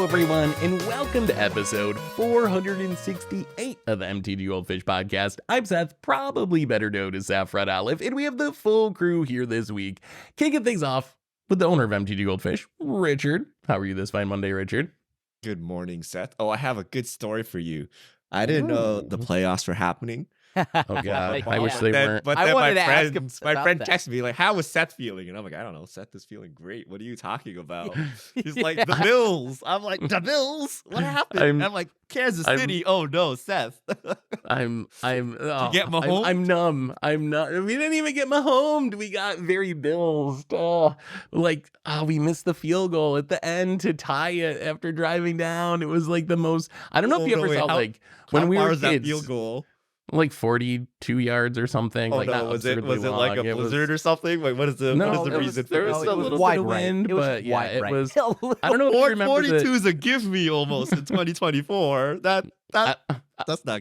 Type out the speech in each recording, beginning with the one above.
everyone, and welcome to episode 468 of the MTGGoldfish podcast. I'm Seth, probably better known as Saffron Olive, and we have the full crew here this week. Kicking things off with the owner of MTGGoldfish, Richard. How are you this fine Monday, Richard? Good morning, Seth. Oh, I have a good story for you. I didn't know the playoffs were happening. Oh God, I wish Yeah. they weren't. But I then wanted my to ask friend, him my about friend that. texted me like, "How was Seth feeling?" And I'm like, "I don't know. Seth is feeling great. What are you talking about?" He's like, "The Bills." I'm like, "The Bills? What happened?" I'm like, "Kansas City." Oh no, Seth. I'm oh, get Mahomed? I'm numb. I'm not. We didn't even get Mahomed. We got very Bills. We missed the field goal at the end to tie it after driving down. It was like the most. I don't know if you ever saw when we How far were is that kids, field goal? like 42 yards or something. Oh like no, not was it absurdly like long. a It was- blizzard or something? Like what is the reason for there was this? a little wide bit of right. wind, It was but yeah, wide it right. was. I don't know if you remember 42 is a give me almost in 2024. That's not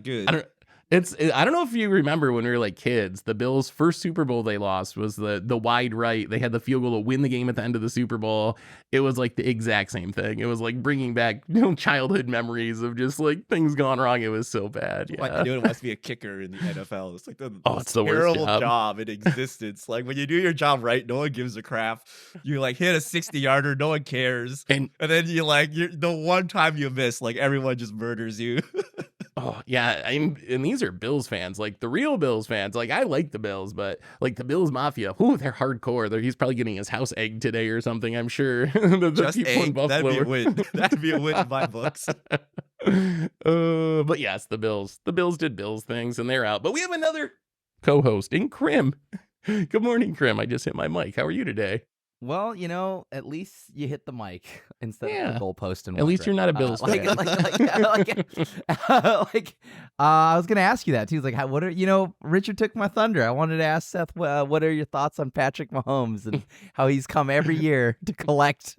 good. I don't. I don't know if you remember when we were like kids, the Bills' first Super Bowl they lost was the wide right. They had the field goal to win the game at the end of the Super Bowl. It was like the exact same thing. It was like bringing back childhood memories of just like things gone wrong. It was so bad. Yeah. Like anyone wants to be a kicker in the NFL. It's like the it's the worst terrible job. job in existence. Like when you do your job right, no one gives a crap. You like hit a 60-yarder, no one cares. And then you're the one time you miss, like everyone just murders you. oh yeah, and these are Bills fans, like the real Bills fans. Like I like the Bills, but like the Bills Mafia, they're hardcore. He's probably getting his house egged today or something. I'm sure. Just egg. That'd be a win. That'd be a win in my books. But yes, the Bills did Bills things and they're out. But we have another co-host in Krim. Good morning, Krim. I just hit my mic. How are you today? Well, at least you hit the mic instead of the goalpost. And At least you're not a Bills fan. I was gonna ask you that too. It's like, Richard took my thunder. I wanted to ask Seth, what are your thoughts on Patrick Mahomes and how he's come every year to collect?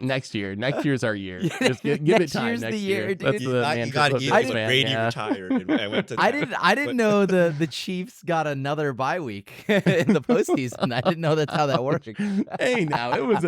Next year's our year. Just give it time. Year's Next the year, dude. That's the Brady retired. And I went to. I didn't know the Chiefs got another bye week in the postseason. I didn't know that's how that worked. Hey, now it was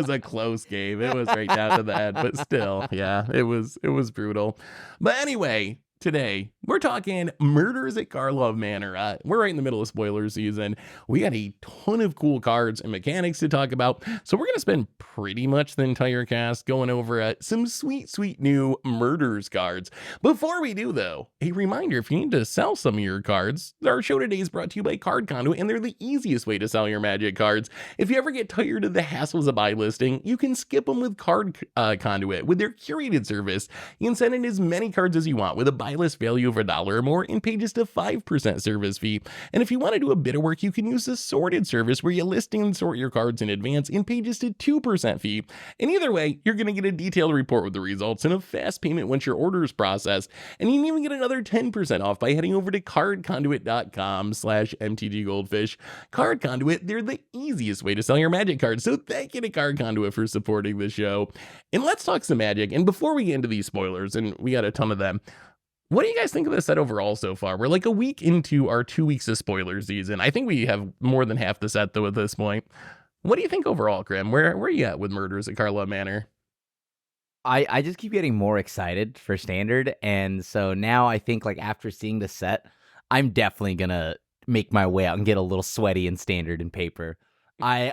a close game. It was right down to the end, but still, yeah, it was brutal. But anyway, today we're talking murders at Karlov Manor. We're right in the middle of spoiler season. We got a ton of cool cards and mechanics to talk about, so we're gonna spend pretty much the entire cast going over some sweet new murders cards. Before we do though, a reminder, if you need to sell some of your cards, our show today is brought to you by Card Conduit, and they're the easiest way to sell your Magic cards. If you ever get tired of the hassles of buy listing, you can skip them with Card Conduit. With their curated service, you can send in as many cards as you want with a buy list value of $1 or more and pay just a 5% service fee. And if you want to do a bit of work, you can use the sorted service where you list and sort your cards in advance and pay just a 2% fee. And either way, you're going to get a detailed report with the results and a fast payment once your order is processed. And you can even get another 10% off by heading over to cardconduit.com/MTGGoldfish. Card Conduit, they're the easiest way to sell your Magic cards. So thank you to Card Conduit for supporting the show. And let's talk some Magic. And before we get into these spoilers, and we got a ton of them, what do you guys think of the set overall so far? We're like a week into our 2 weeks of spoiler season. I think we have more than half the set though at this point. What do you think overall, Grim? Where are you at with Murders at Karlov Manor? I just keep getting more excited for Standard, and so now I think like after seeing the set, I'm definitely gonna make my way out and get a little sweaty in Standard and Paper. I'm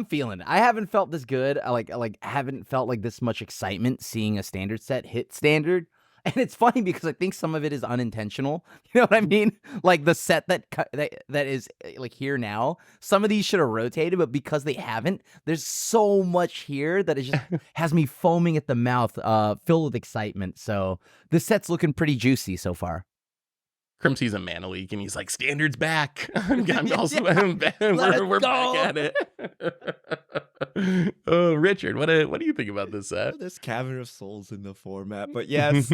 feeling it. I haven't felt this good. I haven't felt like this much excitement seeing a Standard set hit Standard. And it's funny because I think some of it is unintentional. You know what I mean? Like the set that is like here now, some of these should have rotated, but because they haven't, there's so much here that it just has me foaming at the mouth, filled with excitement. So this set's looking pretty juicy so far. Crim sees a Mana Leak and he's like, Standard's back. I'm also we're back at it. Oh, Richard, what do you think about this set? There's Cavern of Souls in the format, but yes,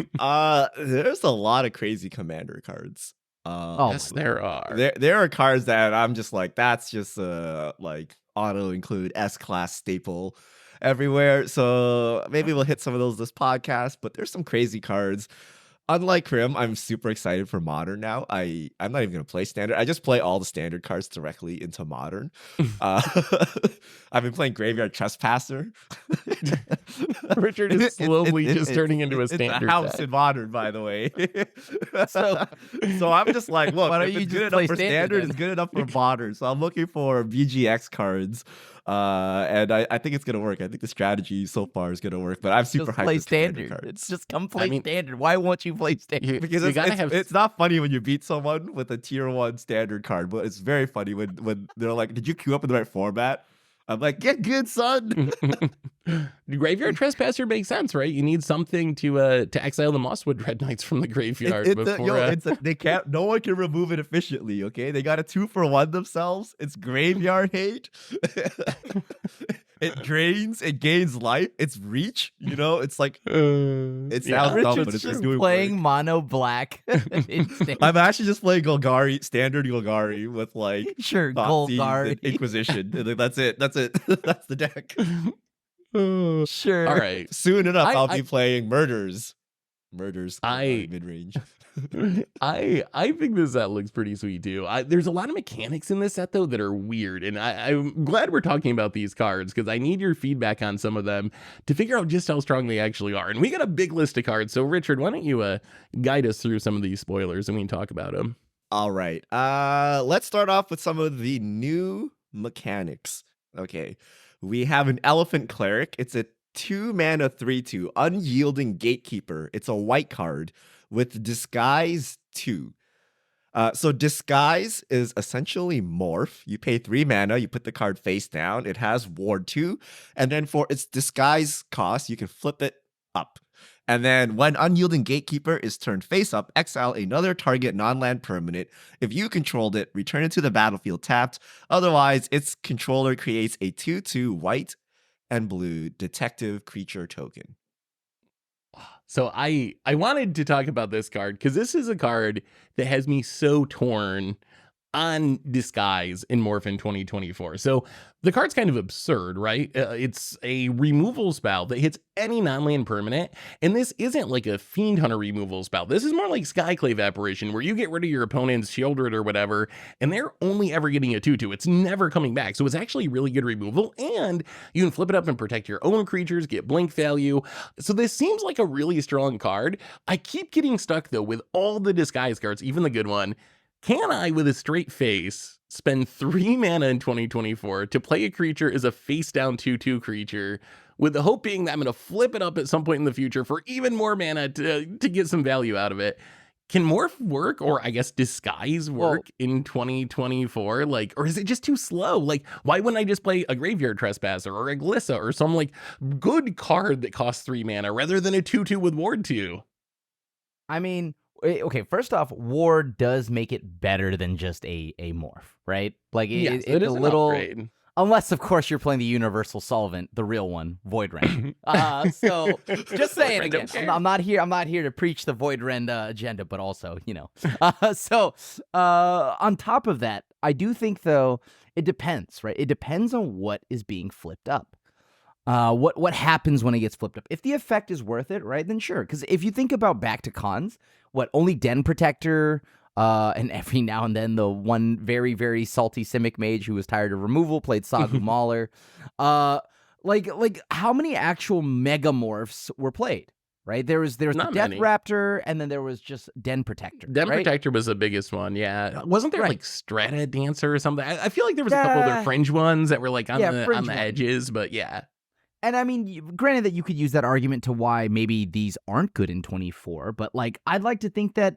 there's a lot of crazy commander cards. Yes, there are. There are cards that I'm just like, that's just like auto include S-class staple everywhere. So maybe we'll hit some of those this podcast, but there's some crazy cards. Unlike Krim, I'm super excited for Modern now. I'm not even gonna play Standard. I just play all the Standard cards directly into Modern. I've been playing Graveyard Trespasser. Richard is slowly just turning into a Standard. It's a house in Modern, by the way. so I'm just like, look, if it's good enough for Standard, it's good enough for Modern. So I'm looking for BGX cards. And I think it's gonna work. I think the strategy so far is gonna work. But I'm super hyped. Play Standard. It's just come play Standard. Why won't you play Standard? Because it's not funny when you beat someone with a tier 1 Standard card, but it's very funny when they're like, "Did you queue up in the right format?" I'm like, "Get good, son." Graveyard Trespasser makes sense, right? You need something to exile the Mosswood Dread Knights from the graveyard they can't. No one can remove it efficiently. Okay, they got a 2-for-1 themselves. It's graveyard hate. It drains. It gains life. It's reach. You know, it's like it sounds dumb, but it's just doing playing work. mono black. I'm actually just playing Golgari, standard Golgari with like Golgari Inquisition. That's it. That's the deck. Sure. All right. Soon enough, I'll be playing Murders mid range. I think this set looks pretty sweet too. There's a lot of mechanics in this set though that are weird, and I'm glad we're talking about these cards because I need your feedback on some of them to figure out just how strong they actually are. And we got a big list of cards, so Richard, why don't you guide us through some of these spoilers and we can talk about them. All right. Let's start off with some of the new mechanics. Okay. We have an Elephant Cleric. It's a 2-mana 3/2 unyielding gatekeeper. It's a white card with Disguise 2. So Disguise is essentially Morph. You pay 3 mana, you put the card face down. It has Ward 2, and then for its Disguise cost, you can flip it up. And then when Unyielding Gatekeeper is turned face up, exile another target non-land permanent. If you controlled it, return it to the battlefield tapped. Otherwise, its controller creates a 2/2 white and blue detective creature token. So I wanted to talk about this card because this is a card that has me so torn on Disguise in Morphin 2024. So the card's kind of absurd, right? It's a removal spell that hits any non-land permanent, and this isn't like a Fiend Hunter removal spell. This is more like Skyclave Apparition, where you get rid of your opponent's Shieldred or whatever, and they're only ever getting a 2/2. It's never coming back. So it's actually really good removal, and you can flip it up and protect your own creatures, get blink value. So this seems like a really strong card. I keep getting stuck, though, with all the Disguise cards, even the good one. Can I, with a straight face, spend 3 mana in 2024 to play a creature as a face-down 2/2 creature, with the hope being that I'm going to flip it up at some point in the future for even more mana to get some value out of it? Can Morph work, or I guess Disguise work in 2024? Like, or is it just too slow? Like, why wouldn't I just play a Graveyard Trespasser or a Glissa or some like good card that costs 3 mana rather than a 2/2 with Ward 2? I mean, okay, first off, Ward does make it better than just a morph, right? Like Yes, it's a little upgrade. Unless, of course, you're playing the Universal Solvent, the real one, Void Rend. So, just saying again, I'm not here to preach the Void Rend agenda, but also, you know. On top of that, I do think though it depends, right? It depends on what is being flipped up. What happens when it gets flipped up? If the effect is worth it, right? Then sure. Because if you think about back to cons, only Den Protector. And every now and then the one very, very salty Simic Mage who was tired of removal played Sagu Mauler. Like how many actual Megamorphs were played? Right? There was the Death many. Raptor, and then there was just Den Protector. Den right? Protector was the biggest one, yeah. Wasn't there like Strata Dancer or something? I feel like there was a couple other fringe ones that were like on the edges, but yeah. And I mean, granted that you could use that argument to why maybe these aren't good in 24, but like I'd like to think that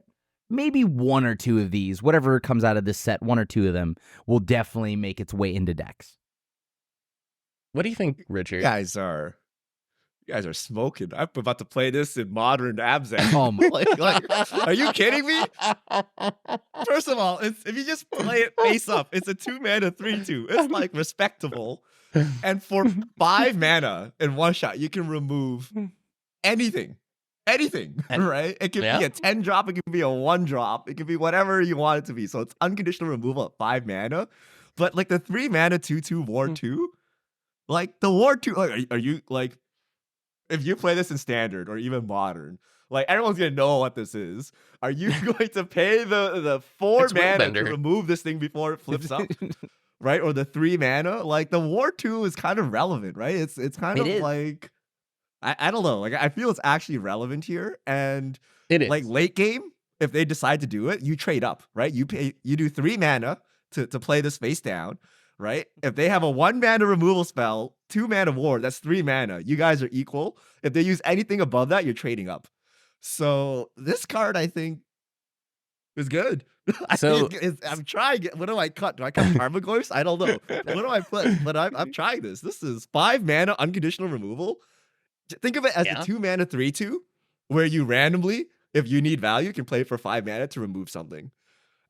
maybe 1 or 2 of these, whatever comes out of this set, 1 or 2 of them will definitely make its way into decks. What do you think, Richard? You guys are smoking. I'm about to play this in Modern Anzrag. Oh my! like, are you kidding me? First of all, if you just play it face up, it's a 2 mana 3/2. It's like respectable. And for 5 mana in one shot, you can remove anything. Anything, right? It can be a 10-drop, it can be a 1-drop, it can be whatever you want it to be. So it's unconditional removal at 5 mana. But like the 3 mana 2/2 Ward 2, like the Ward 2, like are you like, if you play this in Standard or even Modern, Like everyone's gonna know what this is. Are you going to pay the 4 It's mana to Willbender. remove this thing before it flips up? Right? Or the 3 mana? Like the War 2 is kind of relevant, right? It's kind It of is. like I don't know. Like I feel it's actually relevant here. And It like is. late game, if they decide to do it, you trade up, right? You do 3 mana to play this face down, right? If they have a 1 mana removal spell, 2 mana ward, that's 3 mana. You guys are equal. If they use anything above that, you're trading up. So this card, I think, is good. So- I'm trying it. What do I cut? Do I cut Tarmogoyfs? I don't know. What do I put? But I'm trying this. This is 5 mana unconditional removal. Think of it as Yeah. a 2 mana 3/2, where you randomly, if you need value, can play for 5 mana to remove something.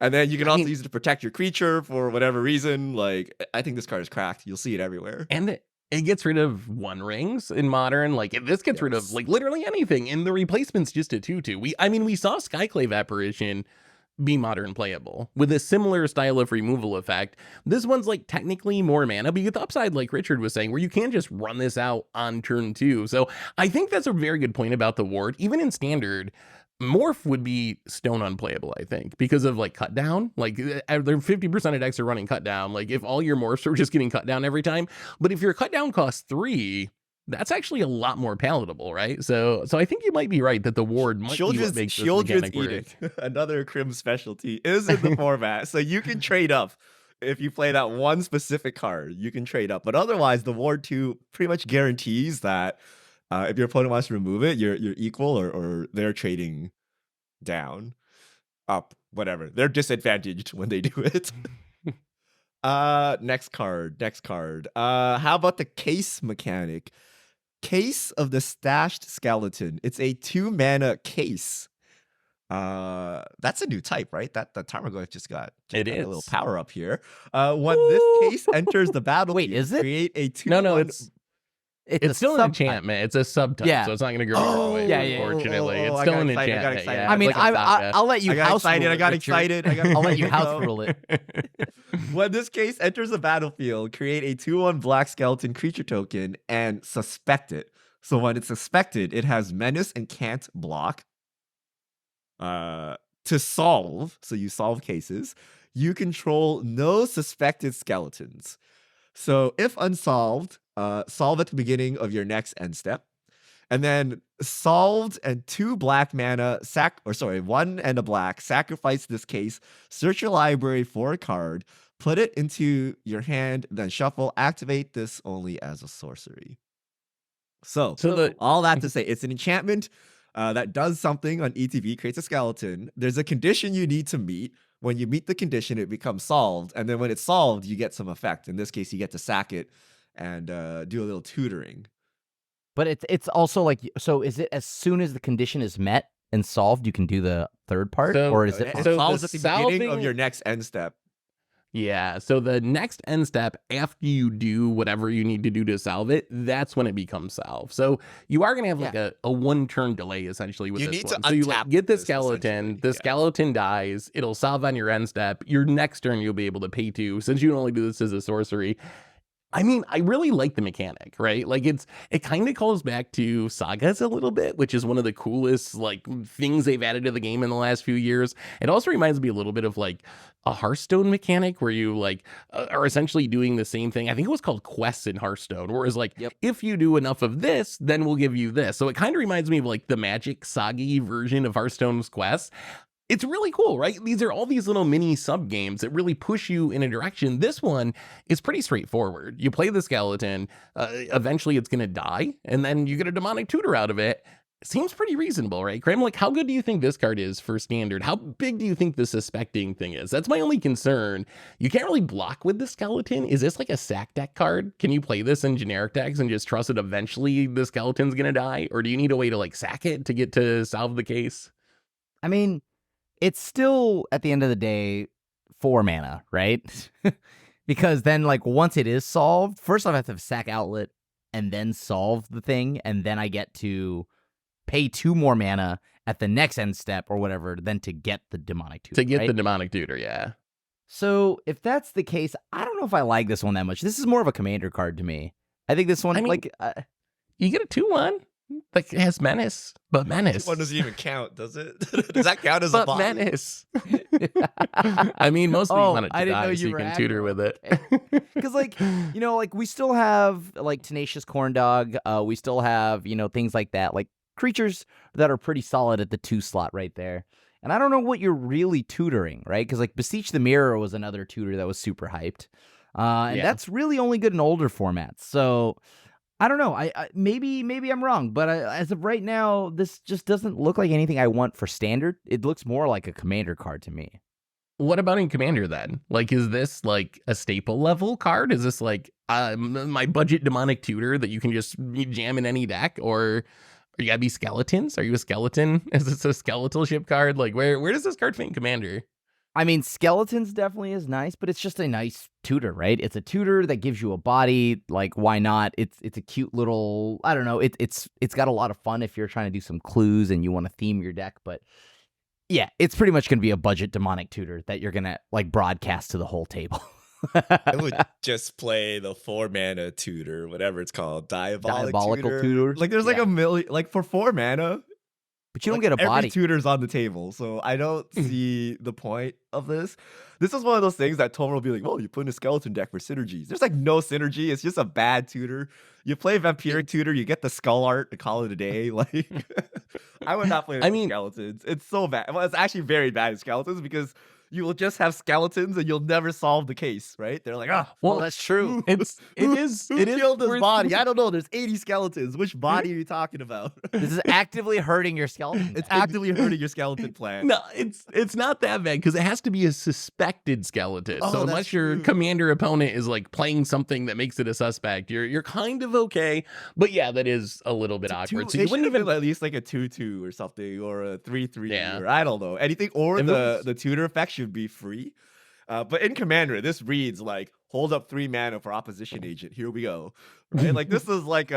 And then you can also use it to protect your creature for whatever reason. Like, I think this card is cracked. You'll see it everywhere. And it gets rid of 1 rings in Modern. Like this gets rid of Yes. like literally anything. And the replacement's just a 2/2. We saw Skyclave Apparition be Modern playable with a similar style of removal effect. This one's like technically more mana, but you get the upside, like Richard was saying, where you can just run this out on turn 2. So I think that's a very good point about the ward. Even in Standard, Morph would be stone unplayable, I think, because of like cut down. Like they're 50% of decks are running cut down. Like if all your morphs are just getting cut down every time, but if your cut down costs 3, that's actually a lot more palatable, right? So I think you might be right that the ward might be what makes this Children's mechanic work. Edict, another Crim specialty, is in the format. So you can trade up. If you play that one specific card, you can trade up. But otherwise, the Ward 2 pretty much guarantees that if your opponent wants to remove it, you're equal or they're trading down, up, whatever. They're disadvantaged when they do it. Next card. How about the case mechanic? Case of the Stashed Skeleton. It's a 2 mana case. That's a new type, right? That the Tarmogoyf just got It a is. little power up here. When this case enters the battlefield, Wait, is it? create a 2 No, 1 it's a still an subtype. enchantment. It's a subtype, Yeah. so it's not going to grow Oh, away, yeah, yeah. unfortunately. Oh, It's I still got an excited, I got enchantment. excited. Yeah, I mean, it's like a saga. I'll let you I got house excited. rule I it, got Richard. excited. I'll let you Here we house go. rule it. When this case enters the battlefield, create a 2/1 black skeleton creature token and suspect it. So when it's suspected, it has menace and can't block. To solve, so you solve cases, you control no suspected skeletons. So if unsolved, solve at the beginning of your next end step. And then solved and 2 black mana, 1 and a black, sacrifice this case, search your library for a card, put it into your hand, then shuffle, activate this only as a sorcery. So all that to say, it's an enchantment that does something on ETB, creates a skeleton. There's a condition you need to meet. When you meet the condition, it becomes solved. And then when it's solved, you get some effect. In this case, you get to sack it and do a little tutoring. But it's also like, so is it as soon as the condition is met and solved, you can do the third part? So- Or is it It So solves the at the beginning of solving- your next end step. Yeah, so the next end step after you do whatever you need to do to solve it, that's when it becomes solved. So you are going to have like a 1-turn delay essentially with You this need to one. So you like, untap get the this, skeleton, essentially. the Yeah. skeleton dies, it'll solve on your end step. Your next turn you'll be able to pay 2 since you only do this as a sorcery. I mean, I really like the mechanic, right? Like it kind of calls back to Sagas a little bit, which is one of the coolest like things they've added to the game in the last few years. It also reminds me a little bit of like a Hearthstone mechanic where you like are essentially doing the same thing. I think it was called quests in Hearthstone, whereas like if you do enough of this, then we'll give you this. So it kind of reminds me of like the Magic Saga version of Hearthstone's quests. It's really cool, right? These are all these little mini sub games that really push you in a direction. This one is pretty straightforward. You play the skeleton, eventually it's going to die, and then you get a demonic tutor out of it. Seems pretty reasonable, right? Cram, like how good do you think this card is for standard? How big do you think the suspecting thing is? That's my only concern. You can't really block with the skeleton. Is this like a sack deck card? Can you play this in generic decks and just trust that eventually the skeleton's going to die? Or do you need a way to like sack it to get to solve the case? I mean, it's still, at the end of the day, 4 mana, right? Because then, like, once it is solved, first off, I have to have sack outlet and then solve the thing, and then I get to pay 2 more mana at the next end step or whatever, then to get the demonic tutor. To get right? the demonic tutor, yeah. So if that's the case, I don't know if I like this one that much. This is more of a commander card to me. I think this one, I mean, like, you get a 2/1. Like it has menace, but menace. One doesn't even count, does it? Does that count as a But body? menace. I mean, mostly you want it to I didn't know die so you you were can acting. tutor with it. Because, like, you know, like we still have like Tenacious Corn Dog. We still have, you know, things like that, like creatures that are pretty solid at the 2 slot right there. And I don't know what you're really tutoring, right? Because like Beseech the Mirror was another tutor that was super hyped, and Yeah. that's really only good in older formats. So I don't know. I maybe I'm wrong, but as of right now, this just doesn't look like anything I want for standard. It looks more like a commander card to me. What about in Commander then? Like, is this like a staple level card? Is this like my budget demonic tutor that you can just jam in any deck? Or you gotta be skeletons? Are you a skeleton? Is this a skeletal ship card? Like, where does this card fit in Commander? I mean, Skeletons definitely is nice, but it's just a nice tutor, right? It's a tutor that gives you a body. Like, why not? It's a cute little, I don't know. It's got a lot of fun if you're trying to do some clues and you want to theme your deck. But yeah, it's pretty much going to be a budget demonic tutor that you're going to like broadcast to the whole table. I would just play the 4-mana tutor, whatever it's called, diabolical tutor. Like there's like a million, like for 4 mana. But you don't Like, get a body. Every tutor's on the table, so I don't see the point of this. This is one of those things that Tomer will be like, well, you put in a skeleton deck for synergies. There's like no synergy. It's just a bad tutor. You play vampiric tutor, you get the skull art to call it a day. Like, I would not play with skeletons. It's so bad. Well, it's actually very bad in skeletons because you will just have skeletons and you'll never solve the case, right? They're like, oh, well, that's true. It is killed this body. I don't know. There's 80 skeletons. Which body are you talking about? This is actively hurting your skeleton. It's actively hurting your skeleton plan. No, it's not that bad because it has to be a suspected skeleton. Oh, so that's unless your true. commander opponent is like playing something that makes it a suspect, you're kind of okay. But yeah, that is a little bit awkward. So you wouldn't even at least like a 2/2 or something, or a 3/3, Yeah. or I don't know anything. Or If it was- the tutor effect should be free. But in Commander, this reads like hold up 3 mana for opposition agent. Here we go. Right? Like this is like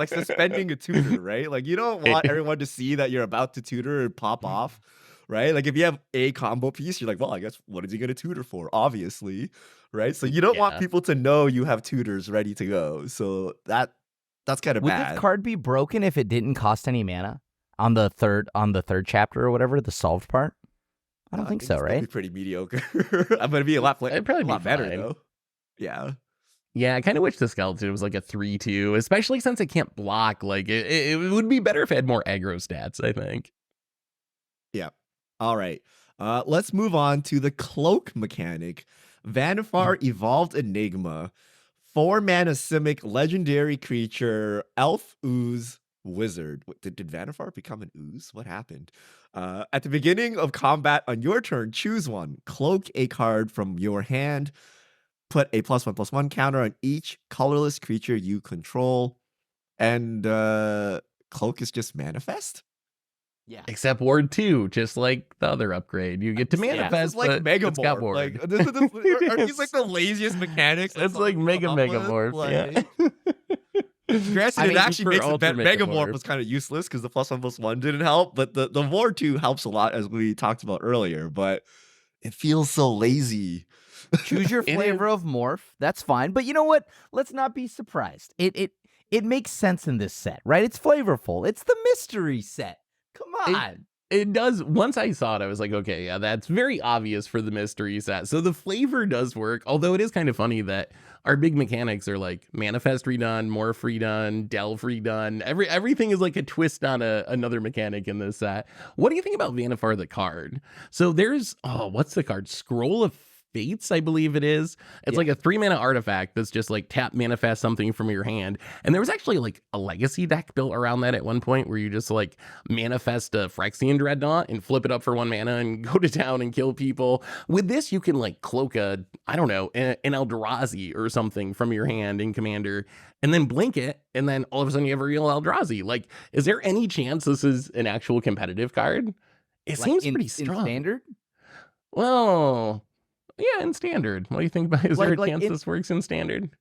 suspending a tutor, right? Like you don't want everyone to see that you're about to tutor and pop off. Right? Like if you have a combo piece, you're like, well, I guess what is he gonna tutor for? Obviously. Right. So you don't want Yeah. people to know you have tutors ready to go. So that's kind of Would bad. this card be broken if it didn't cost any mana on the third chapter or whatever, the solved part? I don't think so, it's gonna right? be pretty mediocre. I'm gonna be a lot, It'd probably a be lot better fine. though. Yeah. Yeah, I kind of wish the skeleton was like a 3/2, especially since it can't block. Like it would be better if it had more aggro stats, I think. Yeah. All right. Let's move on to the cloak mechanic. Vannifar Evolved Enigma. 4 mana Simic legendary creature, elf ooze wizard. Did Vannifar become an ooze? What happened? At the beginning of combat on your turn, choose one. Cloak a card from your hand. Put a +1/+1 counter on each colorless creature you control. And cloak is just manifest? Yeah. Except Ward 2, just like the other upgrade. You get to manifest, This is like but Mega it's got Morph. Ward. Like, are these like the laziest mechanics? It's like Mega Morph. Like, Yeah. Granted, I mean, it actually for makes it Ultra Mega Morph. Morph was kind of useless because the +1/+1 didn't help, but the Ward 2 helps a lot, as we talked about earlier, but it feels so lazy. Choose your It flavor of morph. That's fine. But you know what? Let's not be surprised. It makes sense in this set, right? It's flavorful. It's the mystery set. Come on. It does. Once I saw it, I was like, okay, yeah, that's very obvious for the mystery set. So the flavor does work, although it is kind of funny that our big mechanics are like manifest redone, morph redone, delve redone. Everything is like a twist on another mechanic in this set. What do you think about Vannifar the card? So there's, what's the card? Scroll of Fates, I believe it is. It's like a 3 mana artifact that's just like tap manifest something from your hand. And there was actually like a legacy deck built around that at one point where you just like manifest a Phyrexian Dreadnought and flip it up for 1 mana and go to town and kill people. With this, you can like cloak an Eldrazi or something from your hand in Commander and then blink it. And then all of a sudden you have a real Eldrazi. Like, is there any chance this is an actual competitive card? It Like seems in, pretty strong. In standard? Well, yeah, in standard. What do you think about? Is there a chance this works in standard?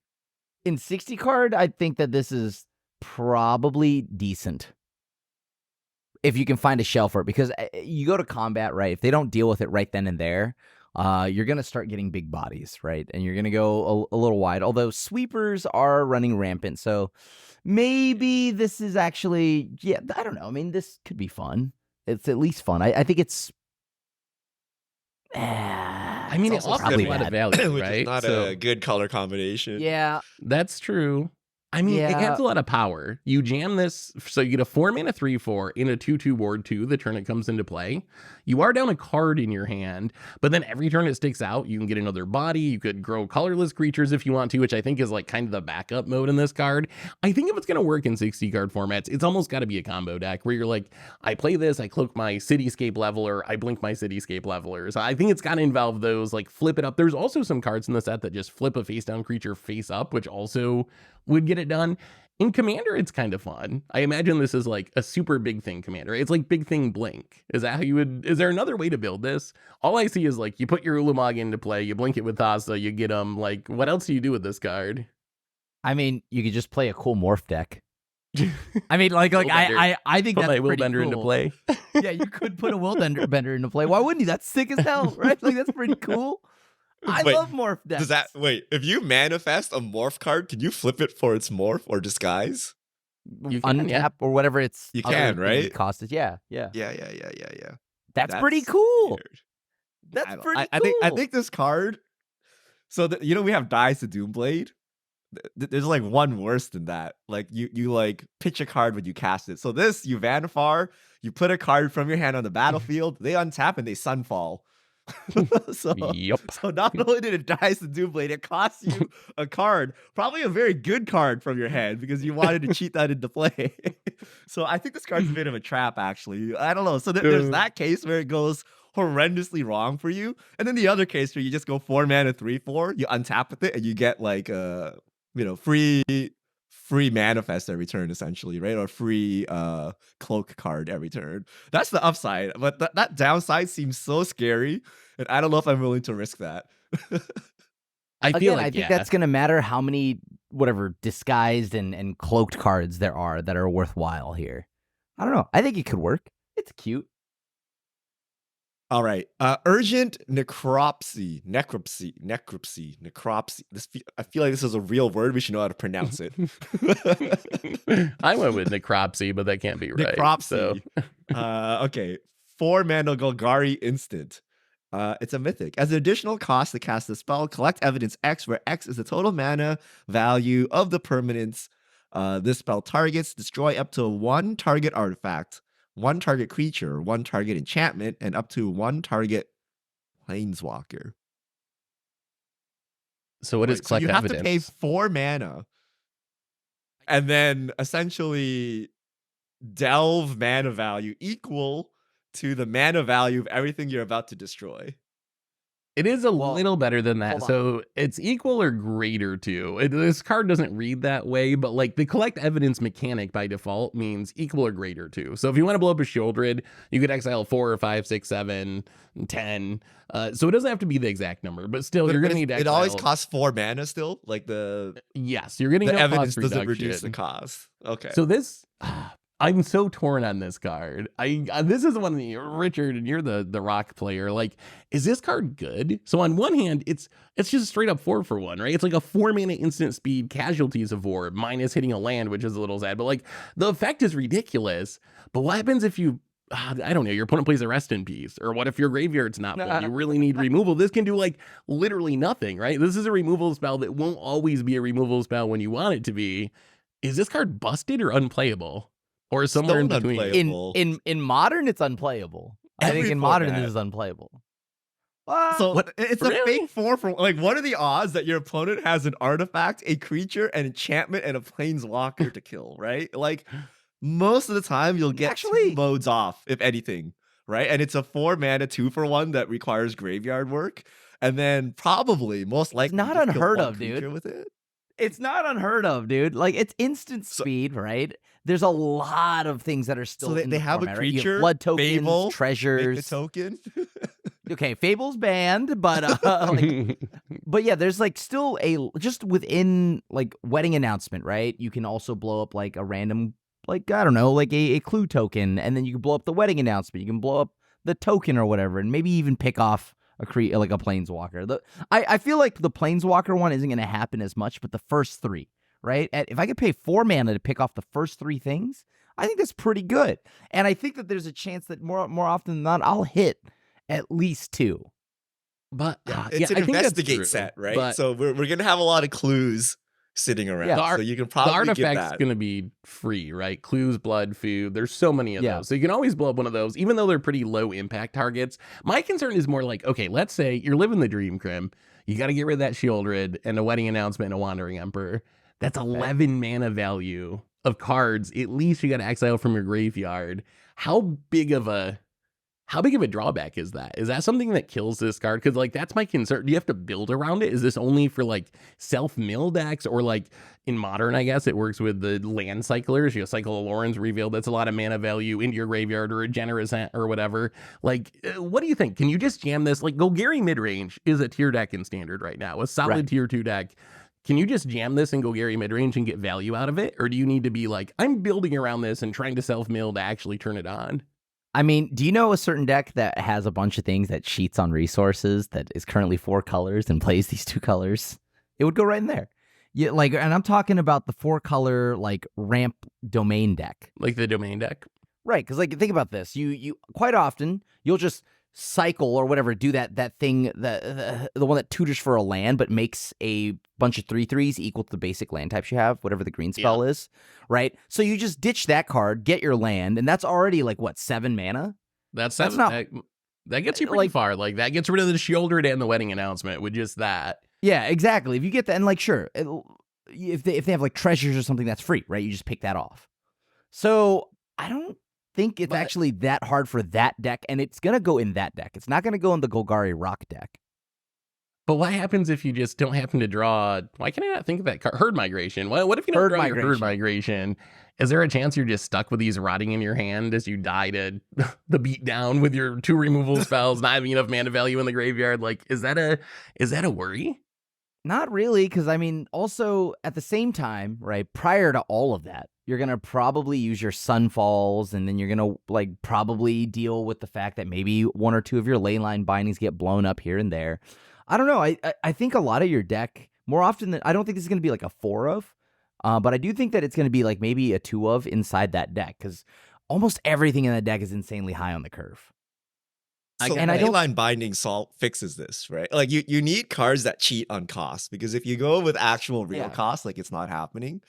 In 60 card, I think that this is probably decent. If you can find a shell for it, because you go to combat, right? If they don't deal with it right then and there, you're going to start getting big bodies, right? And you're going to go a little wide, although sweepers are running rampant. So maybe this is actually, yeah, I don't know. I mean, this could be fun. It's at least fun. I think it's... I mean, it also offers a lot of value, which right? is not a good color combination. Yeah. That's true. I mean, it adds a lot of power. You jam this, so you get a 4-mana 3/4 in a 2/2 ward 2 the turn it comes into play. You are down a card in your hand, but then every turn it sticks out, you can get another body. You could grow colorless creatures if you want to, which I think is like kind of the backup mode in this card. I think if it's going to work in 60 card formats, it's almost got to be a combo deck where you're like, I play this, I cloak my Cityscape Leveler, I blink my Cityscape Leveler. So I think it's got to involve those, like flip it up. There's also some cards in the set that just flip a face down creature face up, which also would get it done. In Commander, it's kind of fun. I imagine this is like a super big thing Commander. It's like big thing Blink. Is that how you would... Is there another way to build this? All I see is like you put your Ulamog into play, you blink it with Thassa, you get them. Like, what else do you do with this card? I mean, you could just play a cool morph deck. I mean, I think Put that's my Will pretty Bender cool. into play. Yeah, you could put a Will Bender into play. Why wouldn't you? That's sick as hell, right? Like, that's pretty cool. I Wait, love morph decks. Does that wait? If you manifest a morph card, can you flip it for its morph or disguise? You can, untap yeah. or whatever its You other can, thing right? cost is. Yeah. Yeah. That's pretty cool. Weird. That's pretty I cool. I think this card. So you know we have Dice to Doomblade. There's like one worse than that. Like you like pitch a card when you cast it. So this you Vannifar, you put a card from your hand on the battlefield. They untap and they Sunfall. so not only did it Dice to Doomblade, it costs you a card, probably a very good card from your hand because you wanted to cheat that into play. So I think this card's a bit of a trap, actually. I don't know. So there's that case where it goes horrendously wrong for you, and then the other case where you just go 4-mana 3/4, you untap with it, and you get like free manifest every turn, essentially, right? Or free cloak card every turn. That's the upside, but that downside seems so scary, and I don't know if I'm willing to risk that. I think that's gonna matter how many whatever disguised and cloaked cards there are that are worthwhile here. I don't know. I think it could work. It's cute. All right. Urgent necropsy. I feel like this is a real word. We should know how to pronounce it. I went with necropsy, but that can't be right. Necropsy. Okay. 4-mana Golgari instant. It's a mythic. As an additional cost to cast the spell, collect evidence X, where X is the total mana value of the permanents this spell targets. Destroy up to 1 target artifact, 1 target creature, 1 target enchantment, and up to 1 target planeswalker. So what is collect you evidence? have to pay 4 mana and then essentially delve mana value equal to the mana value of everything you're about to destroy. It is a little better than that. hold on. So it's equal or greater to. This card doesn't read that way, but like the collect evidence mechanic by default means equal or greater to. So if you want to blow up a Shieldred, you could exile 4 or 5, 6, 7, 10. So it doesn't have to be the exact number, but still you're going to need to exile. It always costs 4 mana still? Like Yes, you're going to the need evidence cost doesn't reduction. reduce the cost. Okay. So this... I'm so torn on this card. This is one that Richard, and you're the rock player. Like, is this card good? So on one hand, it's just straight up 4-for-1, right? It's like a 4-mana instant speed casualties of war minus hitting a land, which is a little sad. But like the effect is ridiculous. But what happens if you, I don't know, your opponent plays a Rest in Peace, or what if your graveyard's not full? You really need removal. This can do like literally nothing, right? This is a removal spell that won't always be a removal spell when you want it to be. Is this card busted or unplayable? Or somewhere in between. In modern, it's unplayable. I think in modern, this is unplayable. So it's a fake 4 for like. What are the odds that your opponent has an artifact, a creature, an enchantment, and a planeswalker to kill? Right, like most of the time you'll get 2 modes off, if anything. Right, and it's a 4-mana 2-for-1 that requires graveyard work, and then probably most likely not unheard of, dude. With it. It's not unheard of, dude. Like it's instant speed, right? There's a lot of things that are still. So they have format, a creature, right? Blood tokens, Fable, treasures, make the token. Okay, Fable's banned, but but yeah, there's like still just within like wedding announcement, right? You can also blow up like a random, like I don't know, like a clue token, and then you can blow up the wedding announcement. You can blow up the token or whatever, and maybe even pick off like a planeswalker. I feel like the planeswalker one isn't going to happen as much, but the first three, right? If I could pay 4 mana to pick off the first 3 things, I think that's pretty good. And I think that there's a chance that more often than not, I'll hit at least 2. But it's an I think that's investigate true, set, right? but So we're going to have a lot of clues sitting around. Yeah. So you can the probably get artifact's that. going to be free, right? Clues, blood, food. There's so many of Yeah. those. So you can always blow up one of those, even though they're pretty low impact targets. My concern is more like, okay, let's say you're living the dream, Krim. You got to get rid of that Shieldred and a wedding announcement and a Wandering Emperor. That's 11 mana value of cards. At least you got to exile from your graveyard. How big of a drawback is that? Is that something that kills this card? Because like that's my concern. Do you have to build around it? Is this only for like self-mill decks, or like in Modern, I guess it works with the land cyclers? You cycle a Lorenz Reveal. That's a lot of mana value into your graveyard, or a Generous or whatever. Like, what do you think? Can you just jam this? Like Golgari Midrange is a tier deck in Standard right now, a solid tier 2 deck. Can you just jam this in Golgari Midrange and get value out of it? Or do you need to be like, I'm building around this and trying to self-mill to actually turn it on? I mean, do you know a certain deck that has a bunch of things that cheats on resources that is currently 4 colors and plays these 2 colors? It would go right in there. Yeah, like, and I'm talking about the 4-color like ramp domain deck. Like the domain deck? Right, because like think about this. You quite often you'll just cycle or whatever, do that thing, the one that tutors for a land but makes a bunch of 3/3s equal to the basic land types you have, whatever the green spell is, right? So you just ditch that card, get your land, and that's already like what, 7 mana? That's Not that gets you pretty far. Like that gets rid of the Shieldred and the wedding announcement with just that. Yeah, exactly. If you get that, and like sure, if they have like treasures or something, that's free, right? You just pick that off. So I don't think it's actually that hard for that deck, and it's gonna go in that deck. It's not gonna go in the Golgari Rock deck. But what happens if you just don't happen to draw? Why can I not think of that card? Herd Migration. What if you don't draw your Herd Migration? Is there a chance you're just stuck with these rotting in your hand as you die to the beat down with your 2 removal spells, not having enough mana value in the graveyard? Like, is that a worry? Not really, because I mean, also at the same time, right, prior to all of that, you're going to probably use your Sunfalls, and then you're going to like probably deal with the fact that maybe 1 or 2 of your leyline bindings get blown up here and there. I don't know. I think a lot of your deck, more often than, I don't think this is going to be like a 4 of, but I do think that it's going to be like maybe a 2 of inside that deck, because almost everything in that deck is insanely high on the curve. So and leyline binding fixes this, right? Like you need cards that cheat on cost, because if you go with actual real cost, like it's not happening.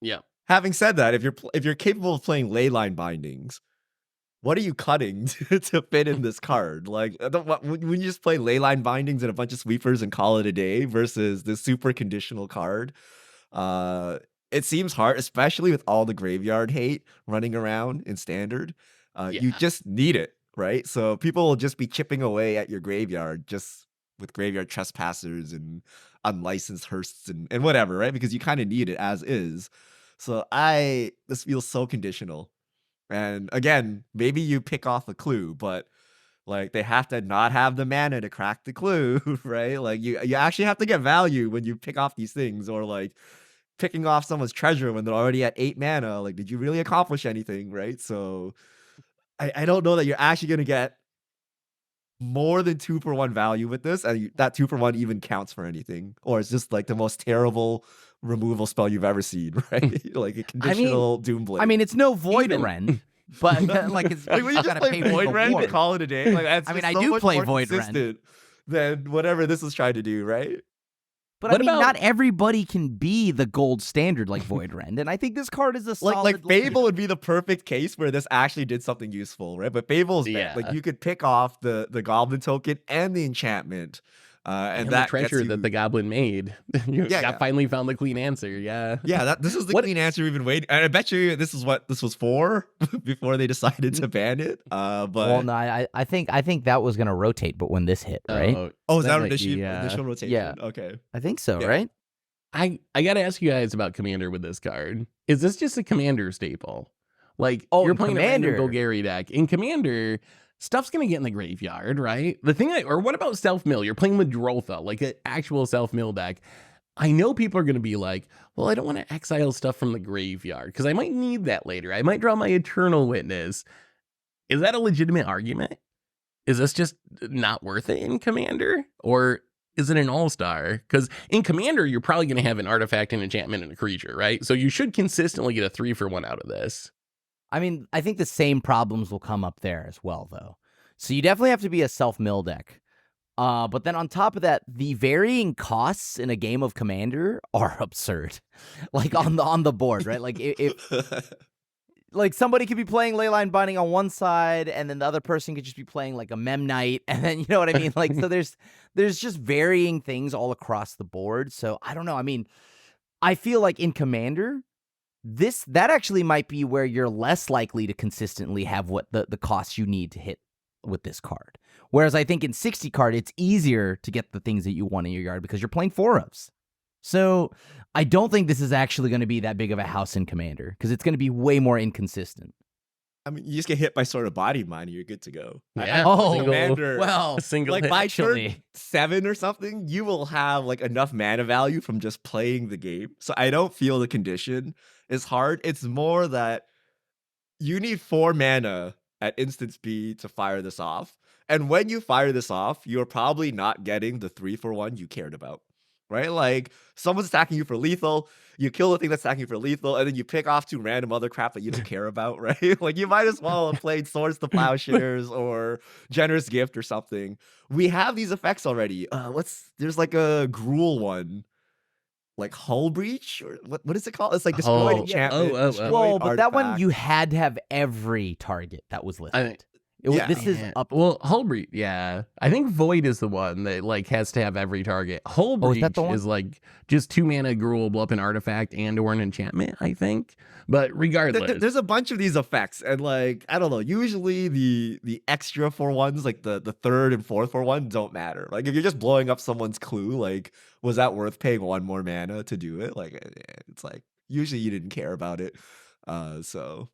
Yeah. Having said that, if you're capable of playing leyline bindings, what are you cutting to fit in this card? Like, when you just play leyline bindings and a bunch of sweepers and call it a day versus this super conditional card, it seems hard, especially with all the graveyard hate running around in Standard. You just need it, right? So people will just be chipping away at your graveyard just with graveyard trespassers and unlicensed Hearsts and whatever, right? Because you kind of need it as is. So this feels so conditional. And again, maybe you pick off a clue, but like they have to not have the mana to crack the clue, right? Like you actually have to get value when you pick off these things, or like picking off someone's treasure when they're already at 8 mana. Like, did you really accomplish anything, right? So I don't know that you're actually going to get more than 2-for-1 value with this, and that 2-for-1 even counts for anything, or it's just like the most terrible removal spell you've ever seen, right? Like a conditional Doomblade. I mean, it's no Void Rend, but like it's like when you just play Void Rend and call it a day. Like that's I do play Void Rend than whatever this is trying to do, right? But I mean, not everybody can be the gold standard like Void Rend, and I think this card is a solid. Like Fable would be the perfect case where this actually did something useful, right? But Fable's like you could pick off the Goblin token and the enchantment, and that the treasure that the Goblin made. You finally found the clean answer. This is the clean answer we've been waiting. And I bet you this is what this was for before they decided to ban it. But well, no, I think that was gonna rotate, but when this hit, right? Oh, is that initial rotation? Yeah. Okay. I think so, right? I gotta ask you guys about Commander with this card. Is this just a Commander staple? Like, you're playing Commander. a random Golgari deck. In Commander, stuff's gonna get in the graveyard, right? Or what about self-mill? You're playing with Drotha, like an actual self-mill deck. I know people are gonna be like, well, I don't want to exile stuff from the graveyard because I might need that later. I might draw my Eternal Witness. Is that a legitimate argument? is this just not worth it in Commander? Or is it an all-star? Because in Commander, you're probably going to have an artifact, an enchantment, and a creature, right? So you should consistently get a 3-for-1 out of this. I mean, I think the same problems will come up there as well, though. So you definitely have to be a self-mill deck. But then on top of that, the varying costs in a game of Commander are absurd. Like on the board, right? Like if like somebody could be playing Leyline Binding on one side, and then the other person could just be playing like a Memnite, and then you know what I mean? Like, so there's just varying things all across the board. So I don't know. I mean, I feel like in Commander, that actually might be where you're less likely to consistently have what the costs you need to hit with this card. Whereas I think in 60 card, it's easier to get the things that you want in your yard because you're playing 4-ofs. So I don't think this is actually going to be that big of a house in Commander because it's going to be way more inconsistent. I mean, you just get hit by Sword of Body Mine, you're good to go. Yeah. Commander, well, A single like hit. by actually. turn 7 or something, you will have like enough mana value from just playing the game. So I don't feel the condition is hard. It's more that you need 4 mana at instant speed to fire this off. And when you fire this off, you're probably not getting the 3-for-1 you cared about. Right? Like someone's attacking you for lethal, you kill the thing that's attacking you for lethal, and then you pick off 2 random other crap that you don't care about, right? Like you might as well have played Swords to Plowshares or Generous Gift or something. We have these effects already. There's like a Gruul one. Like Hull Breach? Or what is it called? It's like destroyed Oh, enchantment. oh. destroyed Well, but that one artifact. you had to have every target that was listed. Yeah. This is Yeah. up. Well, Hull Breach, yeah. I think Void is the one that like has to have every target. Hull Oh, is Breach that the one? is like just 2 mana Gruul, blow up an artifact and or an enchantment, I think. But regardless. There's a bunch of these effects, and like I don't know. Usually the extra 4-1s, like the 3rd and 4th 4-1, don't matter. Like if you're just blowing up someone's clue, like was that worth paying 1 more mana to do it? Like it's like usually you didn't care about it. So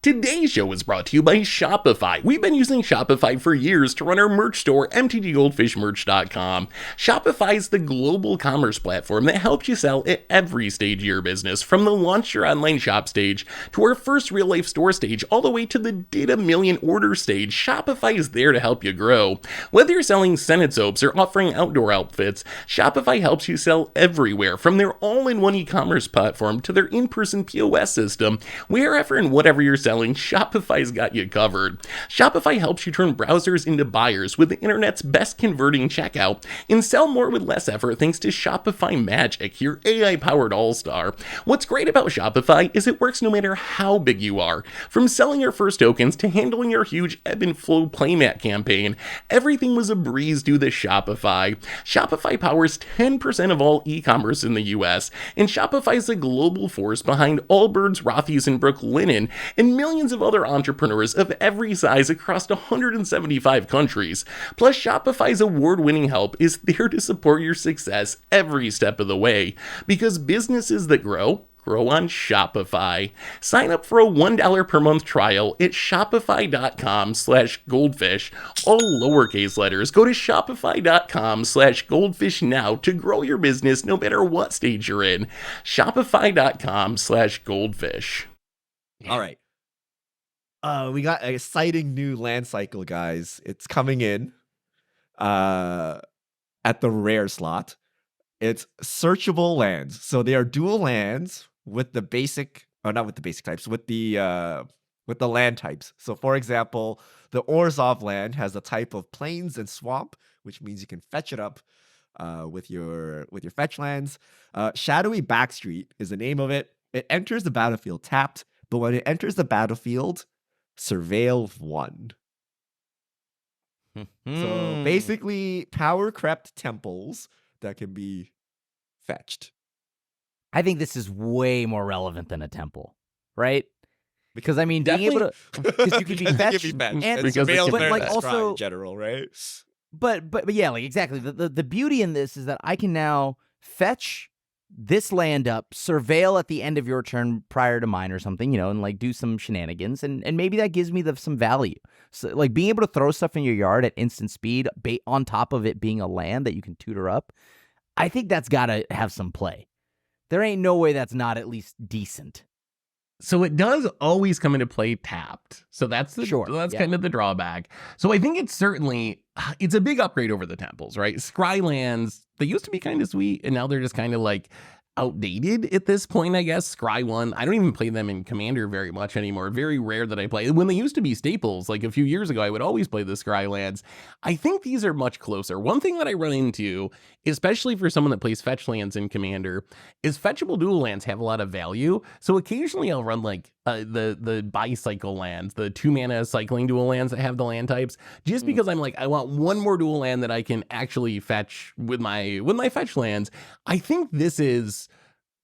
Today's show is brought to you by Shopify. We've been using Shopify for years to run our merch store, MTGGoldfishMerch.com. Shopify is the global commerce platform that helps you sell at every stage of your business, from the launch your online shop stage to our first real-life store stage, all the way to the data million order stage. Shopify is there to help you grow. Whether you're selling Senate soaps or offering outdoor outfits, Shopify helps you sell everywhere, from their all-in-one e-commerce platform to their in-person POS system. Wherever and whatever you're selling, Shopify's got you covered. Shopify helps you turn browsers into buyers with the internet's best converting checkout and sell more with less effort thanks to Shopify Magic, your AI-powered all-star. What's great about Shopify is it works no matter how big you are. From selling your first tokens to handling your huge ebb and flow playmat campaign, everything was a breeze due to Shopify. Shopify powers 10% of all e-commerce in the US, and Shopify is a global force behind Allbirds, Rothy's, and Brooklinen, and millions of other entrepreneurs of every size across 175 countries. Plus, Shopify's award-winning help is there to support your success every step of the way, because businesses that grow on Shopify. Sign up for a $1 per month trial at shopify.com/goldfish. All lowercase letters. Go to shopify.com/goldfish now to grow your business no matter what stage you're in. Shopify.com/goldfish. all right. We got an exciting new land cycle, guys. It's coming in at the rare slot. It's searchable lands. So they are dual lands with the basic, or not with the basic types, with the land types. So for example, the Orzhov land has the type of plains and swamp, which means you can fetch it up with your fetch lands. Shadowy Backstreet is the name of it. It enters the battlefield tapped, but when it enters the battlefield, surveil 1. So basically, power crept temples that can be fetched. I think this is way more relevant than a temple, right? Because I mean, being able to, because you can be fetched, and Because it can but be like fetched. also in general, right? But yeah, like exactly. The beauty in this is that I can now fetch this land up, surveil at the end of your turn prior to mine or something, and like do some shenanigans, and maybe that gives me some value. So like being able to throw stuff in your yard at instant speed, on top of it being a land that you can tutor up, I think that's got to have some play. There ain't no way that's not at least decent. So it does always come into play tapped. So that's Yeah. kind of the drawback. So I think it's a big upgrade over the temples, right? Scry lands, they used to be kind of sweet, and now they're just kind of like outdated at this point, I guess. Scry 1, I don't even play them in Commander very much anymore. Very rare that I play. When they used to be staples, like a few years ago, I would always play the Scry lands. I think these are much closer. One thing that I run into, especially for someone that plays fetch lands in Commander, is fetchable dual lands have a lot of value. So occasionally I'll run like the bicycle lands, the 2-mana cycling dual lands that have the land types, just because I'm like, I want one more dual land that I can actually fetch with my fetch lands. I think this is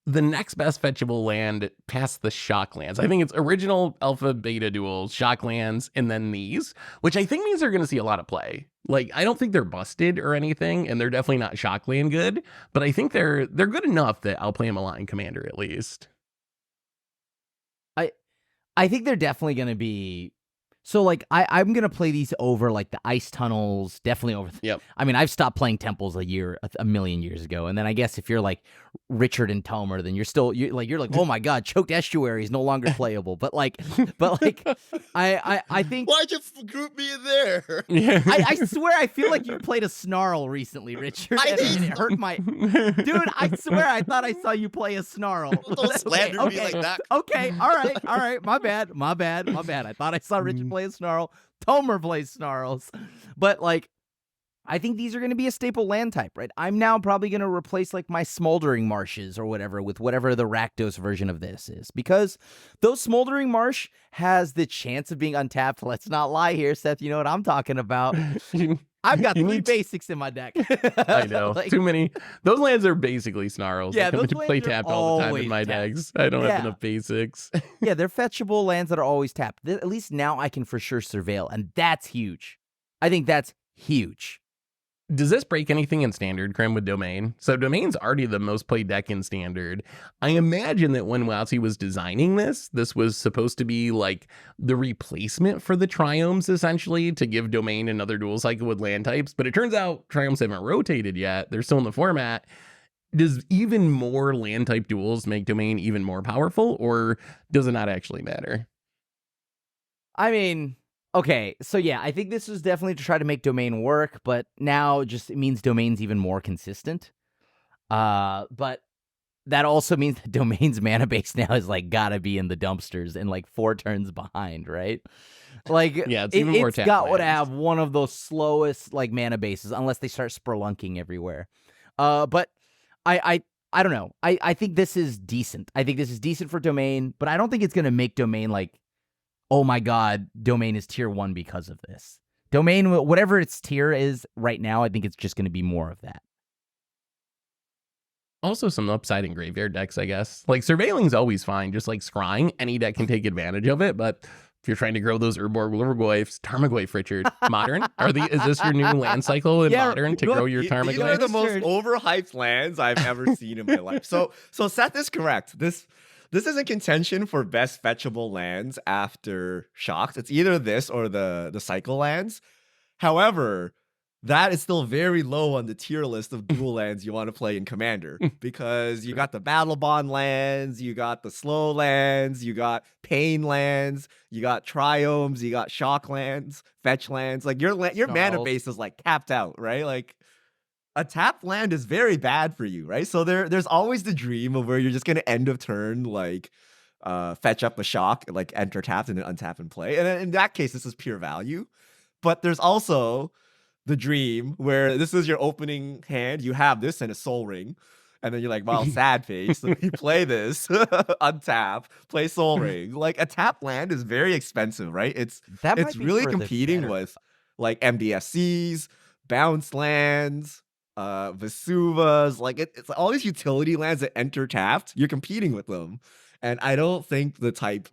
the next best fetchable land past the shock lands. I think it's original alpha beta duals, shock lands, and then these, which I think means they're going to see a lot of play. Like, I don't think they're busted or anything, and they're definitely not shock land good, but I think they're good enough that I'll play them a lot in Commander at least. I think they're definitely going to be. So, like, I'm going to play these over, like, the ice tunnels, definitely over. Yep. I mean, I've stopped playing temples a million years ago. And then I guess if you're, like, Richard and Tomer, then you're like, oh, my God, Choked Estuary is no longer playable. But, like, I think. Why'd you group me in there? Yeah. I swear I feel like you played a Snarl recently, Richard. And it hurt my. Dude, I swear I thought I saw you play a Snarl. Don't slander me like that. Okay, all right. My bad. I thought I saw Richard play a Snarl. Tomer plays Snarls. But, like, I think these are going to be a staple land type, right? I'm now probably going to replace, like, my Smoldering Marshes or whatever with whatever the Rakdos version of this is. Because those Smoldering Marsh has the chance of being untapped. Let's not lie here, Seth. You know what I'm talking about. I've got 3 basics in my deck. I know. Like, too many. Those lands are basically snarls. Yeah, they come those into play lands are tapped all the time in always my tapped. decks. I don't Yeah. have enough basics. Yeah, they're fetchable lands that are always tapped. At least now I can for sure surveil, and that's huge. I think that's huge. Does this break anything in Standard, Krim, with Domain? So Domain's already the most played deck in Standard. I imagine that when WotC was designing this was supposed to be like the replacement for the Triomes, essentially, to give Domain another dual cycle with land types. But it turns out Triomes haven't rotated yet. They're still in the format. Does even more land type duels make Domain even more powerful, or does it not actually matter? I mean, okay, so yeah, I think this was definitely to try to make Domain work, but now just it means Domain's even more consistent. But that also means that Domain's mana base now is like gotta be in the dumpsters and like 4 turns behind, right? Like, yeah, it's even more it's got to lands. have one of those slowest like mana bases, unless they start spelunking everywhere. But I don't know. I think this is decent. I think this is decent for Domain, but I don't think it's gonna make Domain like, oh my God, Domain is tier 1 because of this. Domain, whatever its tier is right now, I think it's just going to be more of that. Also some upside in graveyard decks, I guess. Like, Surveilling's always fine, just like Scrying. Any deck can take advantage of it, but if you're trying to grow those Urborg Tarmogoyfs, Richard, Modern? Is this your new land cycle in Modern to grow your These are Tarmogoyfs? the most overhyped lands I've ever seen in my life. So Seth is correct. This is in contention for best fetchable lands after Shocks. It's either this or the cycle lands. However, that is still very low on the tier list of dual lands you want to play in Commander, because you got the Battle Bond lands, you got the slow lands, you got pain lands, you got triomes, you got shock lands, fetch lands. Like, your mana base is like capped out, right? Like, a tapped land is very bad for you, right? So there's always the dream of where you're just gonna end of turn like fetch up a shock, like enter tapped and then untap and play. And in that case, this is pure value. But there's also the dream where this is your opening hand, you have this and a Soul Ring, and then you're like, well, sad face. So you play this, untap, play Soul Ring. Like, a tap land is very expensive, right? It's really competing with like MDSCs, bounce lands, Vesuvas, like it's all these utility lands that enter tapped. You're competing with them, and I don't think the type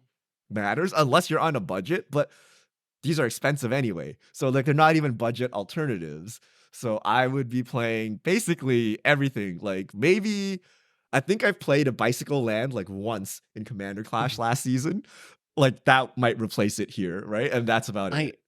matters unless you're on a budget. But these are expensive anyway, so like they're not even budget alternatives. So I would be playing basically everything. Like, maybe I think I've played a bicycle land like once in Commander Clash last season. Like, that might replace it here, right? And that's about it.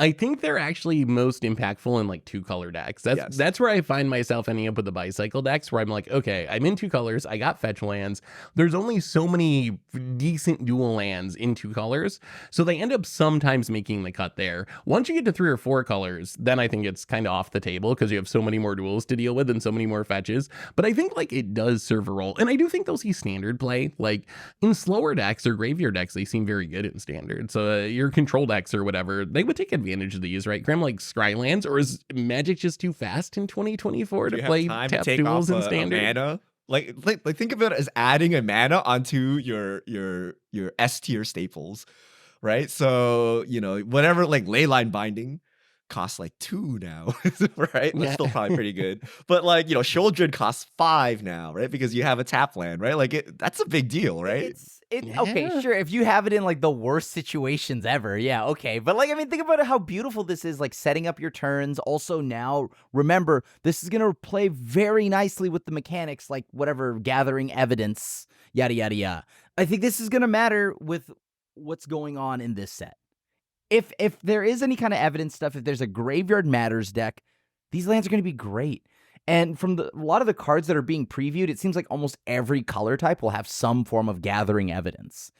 I think they're actually most impactful in like 2-color decks. Yes. That's where I find myself ending up with the bicycle decks, where I'm like, okay, I'm in 2 colors, I got fetch lands. There's only so many decent dual lands in 2 colors, so they end up sometimes making the cut there. Once you get to 3 or 4 colors, then I think it's kind of off the table because you have so many more duels to deal with and so many more fetches. But I think like it does serve a role, and I do think they'll see standard play. Like in slower decks or graveyard decks, they seem very good in standard. So your control decks or whatever, they would take advantage of these, right? Graham, like Scrylands, or is Magic just too fast in 2024 to play tap duels in standard? Mana? Like think of it as adding a mana onto your S tier staples, right? So whatever, like Leyline Binding costs like 2 now, right? That's still probably pretty good. But like Shouldred costs 5 now, right? Because you have a tap land, right? Like that's a big deal, right? Okay, sure. If you have it in like the worst situations ever, yeah, okay. But like, I mean, think about how beautiful this is, like setting up your turns. Also now, remember, this is gonna play very nicely with the mechanics, like whatever, gathering evidence, yada yada yada. I think this is gonna matter with what's going on in this set. If there is any kind of evidence stuff, if there's a Graveyard Matters deck, these lands are gonna be great. And from a lot of the cards that are being previewed, it seems like almost every color type will have some form of gathering evidence.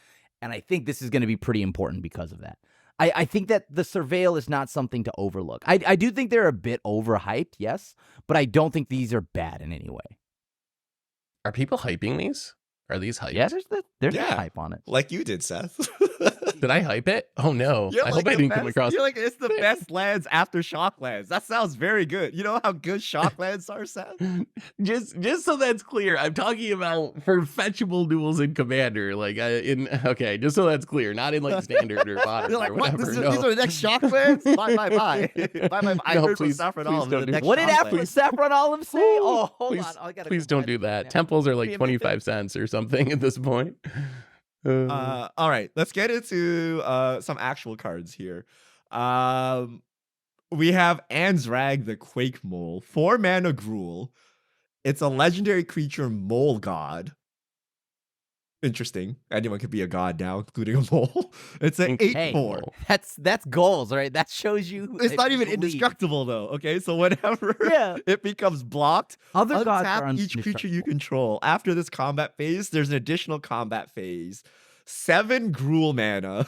And I think this is going to be pretty important because of that. I think that the Surveil is not something to overlook. I do think they're a bit overhyped, yes, but I don't think these are bad in any way. Are people hyping these? Are these hyped? Yeah, there's Yeah. hype on it. Like you did, Seth. Did I hype it? Oh no. I hope I didn't come across. You're like, it's the best lands after Shocklands. That sounds very good. You know how good Shocklands are, Seth? Just so that's clear, I'm talking about for fetchable duels in Commander. Like just so that's clear, not in like standard or modern. You're like, or what? whatever. These are the next Shocklands? Bye. I No, heard from please Saffron don't Olive. do The that. next What did Shocklands. Saffron Olive say? Oh, hold please, on. I gotta please go don't back do to that. now. Temples are like Preemptive. 25 cents or something at this point. All right, let's get into some actual cards here. We have Anzrag the Quake-Mole, 4 mana Gruul. It's a legendary creature mole god. Interesting. Anyone could be a god now, including a mole. It's an 8/4. Hey, that's goals, right? That shows you. It's not even believe. indestructible though. Okay, so whenever Yeah. it becomes blocked, Other gods are untap each creature you control. After this combat phase, there's an additional combat phase. 7 Gruul mana.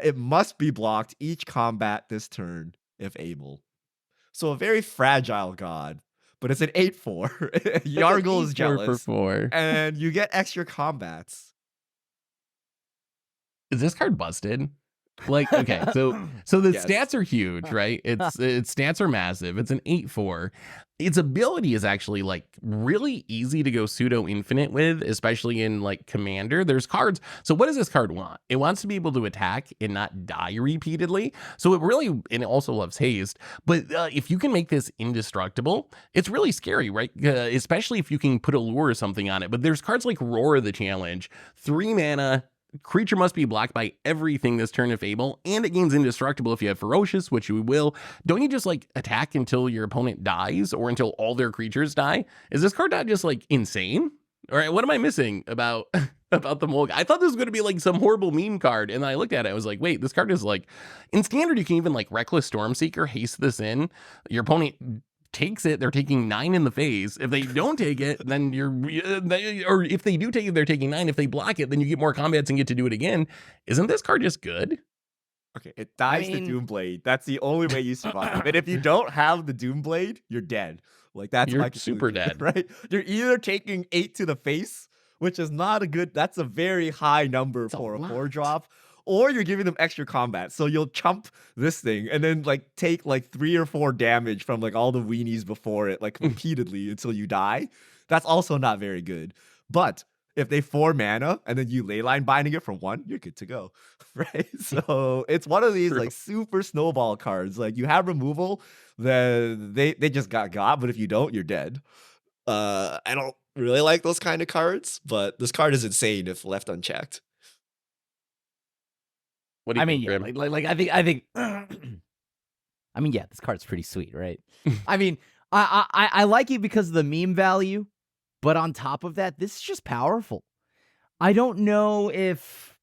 It must be blocked each combat this turn if able. So a very fragile god, but it's an 8/4. Yargle is 4 jealous, for 4. and you get extra combats. Is this card busted? Like, okay, so the Yes. stats are huge, right? Its stats are massive. It's an 8/4. Its ability is actually like really easy to go pseudo infinite with, especially in like Commander. There's cards. So what does this card want? It wants to be able to attack and not die repeatedly. So and it also loves haste. But if you can make this indestructible, it's really scary, right? Especially if you can put a lure or something on it. But there's cards like Roar the Challenge, 3 mana. Creature must be blocked by everything this turn if able, and it gains indestructible if you have Ferocious, which you will. Don't you just like attack until your opponent dies or until all their creatures die? Is this card not just like insane? All right, what am I missing about the mole guy? I thought this was going to be like some horrible meme card, and then I looked at it, I was like, wait, this card is like, in standard you can even like Reckless Stormseeker, haste this in. Your opponent takes it, they're taking 9 in the phase. If they don't take it, then or if they do take it, they're taking 9. If they block it, then you get more combats and get to do it again. Isn't this card just good? Okay, it dies to Doomblade. That's the only way you survive. And if you don't have the Doomblade, you're dead. Like that's You're my super conclusion, dead. right? You're either taking 8 to the face, which is not a good. That's a very high number for a 4-drop. Or you're giving them extra combat. So you'll chump this thing and then like take like 3 or 4 damage from like all the weenies before it, like repeatedly until you die. That's also not very good. But if they 4 mana and then you Leyline Binding it for 1, you're good to go. Right? So it's one of these like super snowball cards. Like you have removal, then they just got, but if you don't, you're dead. I don't really like those kind of cards, but this card is insane if left unchecked. What do you think, yeah, Grim? like I think I mean, yeah, this card's pretty sweet, right? I mean, I like it because of the meme value, but on top of that, this is just powerful. I don't know if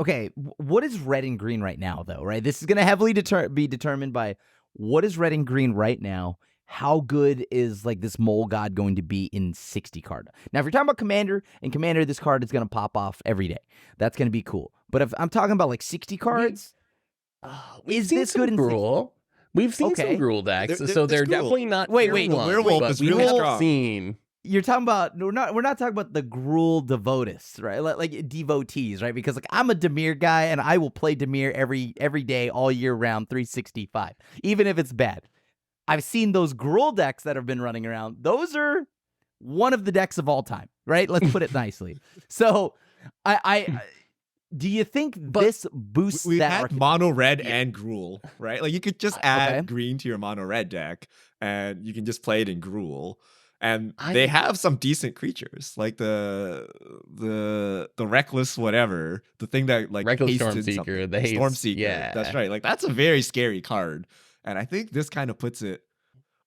Okay, what is red and green right now, though, right? This is going to heavily be determined by what is red and green right now. How good is like this mole god going to be in 60 card? Now, if you're talking about Commander, this card is going to pop off every day. That's going to be cool. But if I'm talking about like 60 cards, We've seen some Gruul. We've seen some Gruul decks, so they're definitely not. Wait, the werewolf is really strong. Seen. You're talking about we're not talking about the Gruul devotees, right? Like devotees, right? Because like I'm a Dimir guy and I will play Dimir every day all year round 365, even if it's bad. I've seen those Gruul decks that have been running around. Those are one of the decks of all time, right? Let's put it nicely. So I do you think this boosts We've that had mono red and Gruul, right? Like you could just add green to your mono red deck and you can just play it in Gruul. And they have some decent creatures, like the reckless whatever, the thing that like reckless Stormseeker, the haste. Stormseeker. Yeah, that's right. Like that's a very scary card, and I think this kind of puts it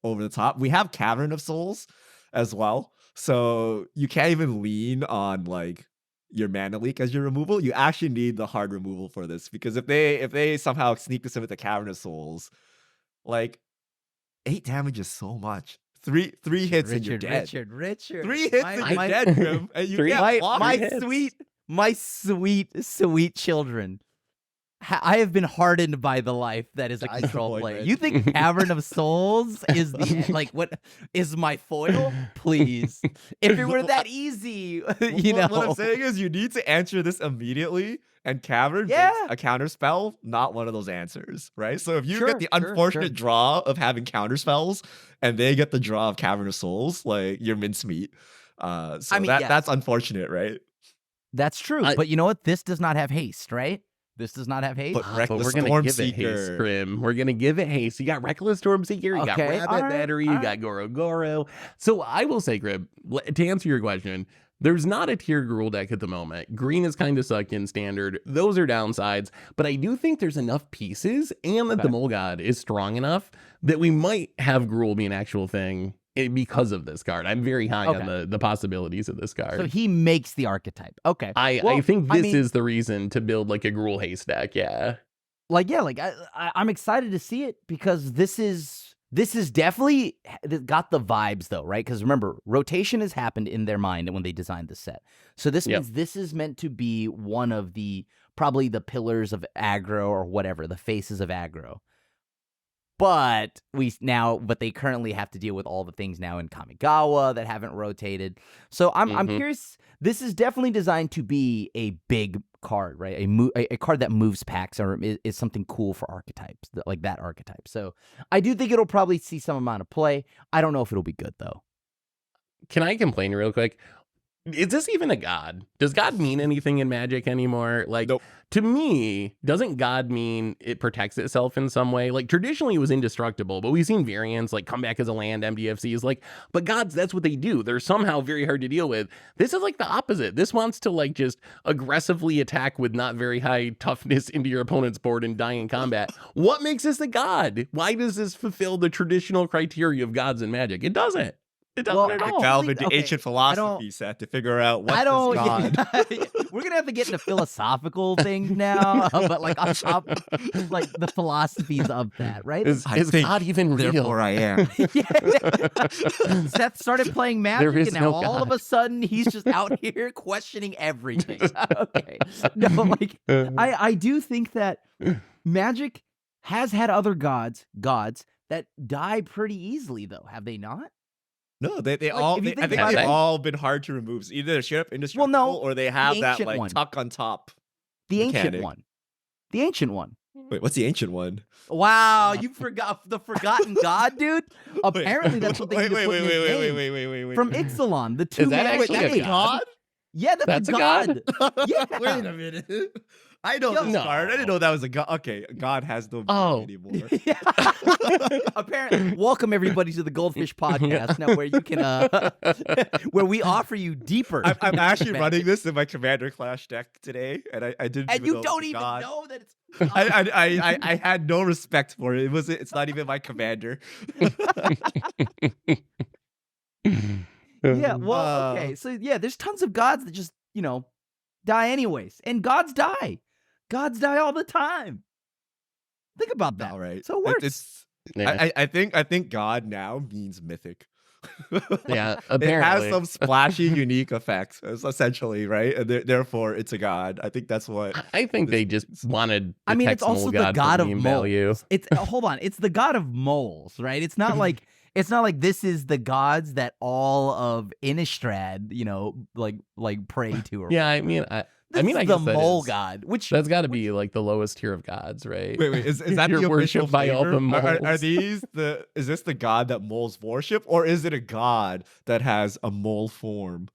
over the top. We have Cavern of Souls as well, so you can't even lean on like your mana leak as your removal. You actually need the hard removal for this, because if they somehow sneak this in with the Cavern of Souls, like 8 damage is so much. Three hits and you're dead. Richard. 3 hits and you're dead, Grim. And you can't block my sweet children. I have been hardened by the life that is a control player. You think Cavern of Souls is the what is my foil? Please, if it were that easy, What I'm saying is you need to answer this immediately, and Cavern makes a counter spell not one of those answers, right? So if you get the unfortunate draw of having counter spells, and they get the draw of Cavern of Souls, like you're mincemeat. That's unfortunate, right? That's true, but you know what? This does not have haste, right? This does not have haste. But we're going to give it haste, Grim. We're going to give it haste. You got Reckless Stormseeker, you got Rabbit Battery, you got Goro. So I will say, Grim, to answer your question, there's not a tier Gruul deck at the moment. Green is kind of sucked in standard. Those are downsides. But I do think there's enough pieces and that the Mole God is strong enough that we might have Gruul be an actual thing because of this card. I'm very high on the possibilities of this card. So he makes the archetype. Okay. I think this is the reason to build like a Gruul haste deck. Yeah. I'm excited to see it, because this is definitely got the vibes though, right? Because remember, rotation has happened in their mind when they designed the set. So this means this is meant to be one of probably the pillars of aggro or whatever, the faces of aggro. But they currently have to deal with all the things now in Kamigawa that haven't rotated. So I'm curious. This is definitely designed to be a big card, right? A card that moves packs or is something cool for archetypes, like that archetype. So I do think it'll probably see some amount of play. I don't know if it'll be good though. Can I complain real quick? Is this even a god? Does god mean anything in Magic anymore? Like, nope. To me, doesn't god mean it protects itself in some way? Like, traditionally it was indestructible, but we've seen variants like come back as a land, MDFCs, like, but gods, that's what they do. They're somehow very hard to deal with. This is like the opposite. This wants to like just aggressively attack with not very high toughness into your opponent's board and die in combat. What makes this a god? Why does this fulfill the traditional criteria of gods in Magic? It doesn't. It doesn't at all. Delve into ancient philosophy set to figure out what is God. We're gonna have to get into philosophical things now, but like on top, like the philosophies of that, right? Is God even real? Therefore, I am. Seth started playing Magic, and now all of a sudden he's just out here questioning everything. Okay, no, like I do think that Magic has had other gods that die pretty easily, though. Have they not? No, I think they've all been hard to remove. So either they're straight up indestructible, or they have that like tuck on top. The ancient one. The ancient one. Wait, what's the ancient one? Wow, you forgot the forgotten god, dude. Apparently, that's what they wait. From Ixalan, the two. Is that actually a god? Yeah, that's a god. Yeah. Wait a minute. I know this card. I didn't know that was a god. Okay, God has no meaning anymore. Apparently, welcome everybody to the Goldfish Podcast, now where you can, where we offer you deeper. I'm actually running this in my Commander Clash deck today, and I didn't. And even you don't even know that it's. I had no respect for it. It's not even my commander. Yeah. Well, okay. So yeah, there's tons of gods that just die anyways, and gods die. Gods die all the time. Think about that. All right. So it works. It's Yeah. I think God now means mythic. Yeah, It apparently. has some splashy, unique effects, essentially, right? And therefore, it's a god. I think that's what. I think they just wanted the I mean, it's text mole also the god god for of meme moles. value. It's hold on, it's the god of moles, right? It's not like this is the gods that all of Innistrad, like pray to. Or Yeah, I mean, this I is guess the that mole is- god, which That's got to be like the lowest tier of gods, right? Wait, is that You're the official worshipped by all flavor? the Are moles. these the? Is this the god that moles worship, or is it a god that has a mole form?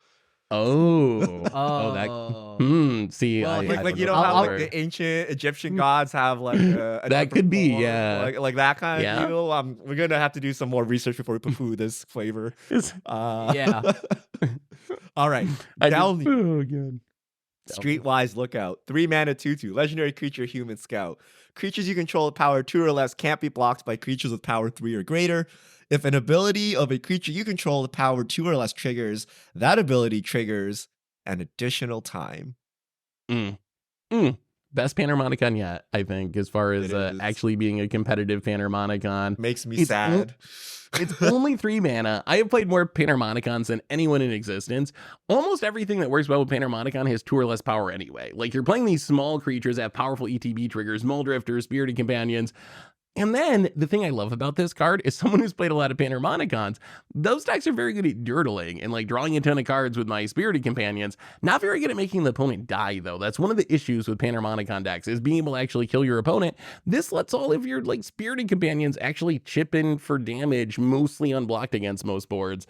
Oh, oh, See, Well, I Like don't you know know how the like word. the ancient Egyptian gods have like a That different could be, form, yeah. like that kind of Yeah. deal. We're gonna have to do some more research before we poo-poo this flavor. Yeah. All right. I just- Delney. oh god. Streetwise Lookout. 3 mana 2/2. Legendary creature, human scout. Creatures you control with power 2 or less can't be blocked by creatures with power 3 or greater. If an ability of a creature you control with power 2 or less triggers, that ability triggers an additional time. Best Panharmonicon yet, I think, as far as It is. actually being a competitive Panharmonicon. Makes me It's sad. It's only 3 mana. I have played more Panharmonicons than anyone in existence. Almost everything that works well with Panharmonicon has 2 or less power anyway. Like, you're playing these small creatures that have powerful ETB triggers, Muldrifters, Spirited Companions. And then the thing I love about this card is someone who's played a lot of Panharmonicons, those decks are very good at dirtling and like drawing a ton of cards with my Spirited Companions. Not very good at making the opponent die though. That's one of the issues with Panharmonicon decks is being able to actually kill your opponent. This lets all of your like Spirited Companions actually chip in for damage, mostly unblocked against most boards.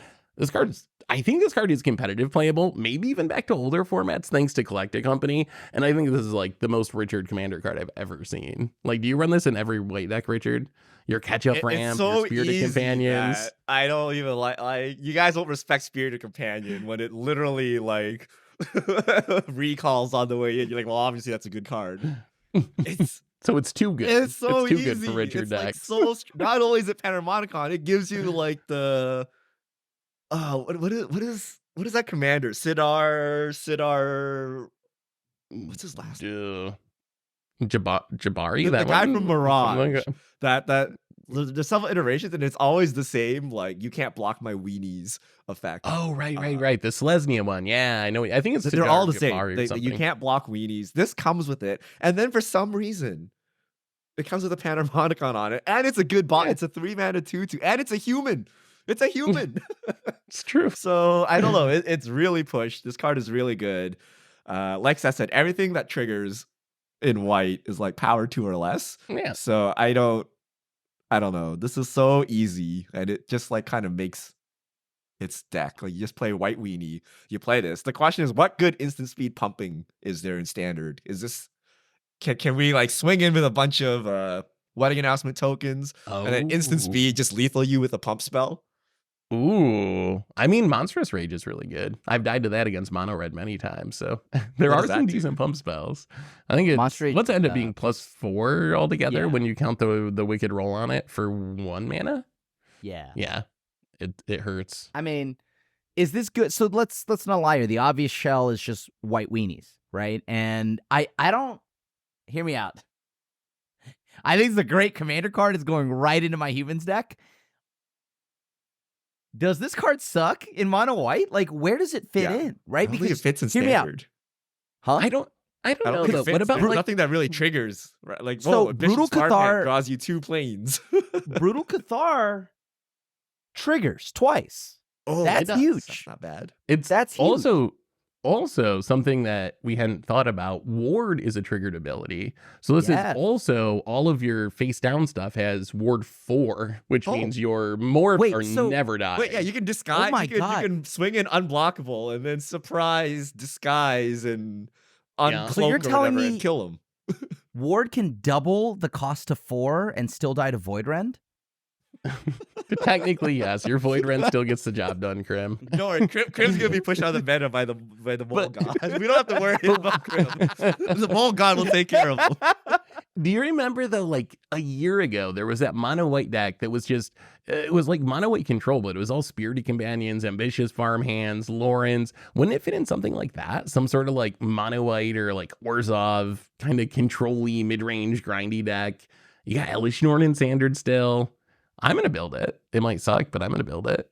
I think this card is competitive playable, maybe even back to older formats thanks to Collected Company. And I think this is like the most Richard Commander card I've ever seen. Like, do you run this in every white deck, Richard? Your catch-up ramp, It's so your Spirited easy Companions. that I don't even like you guys don't respect Spirited Companion when it literally like recalls on the way in. You're like, well, obviously that's a good card. It's So it's too good. It's so too easy. good for Richard It's decks. like not only is it Panharmonicon, it gives you like the what is that commander? Sidar. What's his last name? Jabari, The that guy one? from Mirage. Something like that. That there's several iterations and it's always the same. Like you can't block my weenies effect. Oh, right. The Selesnya one. Yeah, I know. I think it's They're all the Sidar same. Jabari or You something. can't block weenies. This comes with it, and then for some reason, it comes with a Panharmonicon on it, and it's a good bot. Yeah. It's a 3 mana 2/2, and it's a human. It's a human. It's true. So I don't know. It's really pushed. This card is really good. Like I said, everything that triggers in white is like power 2 or less. Yeah. So I don't know. This is so easy, and it just like kind of makes its deck. Like you just play white weenie, you play this. The question is, what good instant speed pumping is there in standard? Is this can we like swing in with a bunch of wedding announcement tokens and then instant Oh. speed just lethal you with a pump spell? Ooh, I mean, Monstrous Rage is really good. I've died to that against Mono Red many times, so there What are does that some do? decent pump spells. I think it's Monster Rage, what's it end up being +4 altogether yeah. when you count the Wicked Roll on it for 1 mana. Yeah. Yeah, it hurts. I mean, is this good? So let's not lie here. The obvious shell is just white weenies, right? And I don't hear me out. I think it's a great commander card. It's going right into my humans deck. Does this card suck in mono white? Like, where does it fit Yeah. in? I Right? don't think it fits in hear me out. standard. Huh? I don't I don't know. think Though. it fits. What about There's like nothing that really triggers? Right? Like, So, whoa, Bishop Brutal Scarpet Cathar- draws you 2 planes. Brutal Cathar triggers twice. Oh, That's it does. huge. That's not bad. it's That's huge. also something that we hadn't thought about. Ward is a triggered ability, so this Yes. is also all of your face down stuff has Ward 4, which Oh. means your morphs Wait, are so- never dying. Wait, yeah, you can disguise. my you God. can swing in unblockable and then surprise, disguise, and Yeah. uncloak So you're or telling whatever me- and kill him. Ward can double the cost to 4 and still die to Void Rend? Technically, yes. Your Void Rend still gets the job done, Krim. No, worry, Krim's gonna be pushed out of the meta by the mole But- god. We don't have to worry about Krim. The mole god will take care of him. Do you remember though, like a year ago, there was that mono white deck that was just, it was like mono white control, but it was all spirited companions, ambitious farmhands, Lorens. Wouldn't it fit in something like that? Some sort of like mono white or like Orzhov kind of control-y mid-range grindy deck. You got Elish Norn and Sandard still. I'm gonna build it. It might suck, but I'm gonna build it.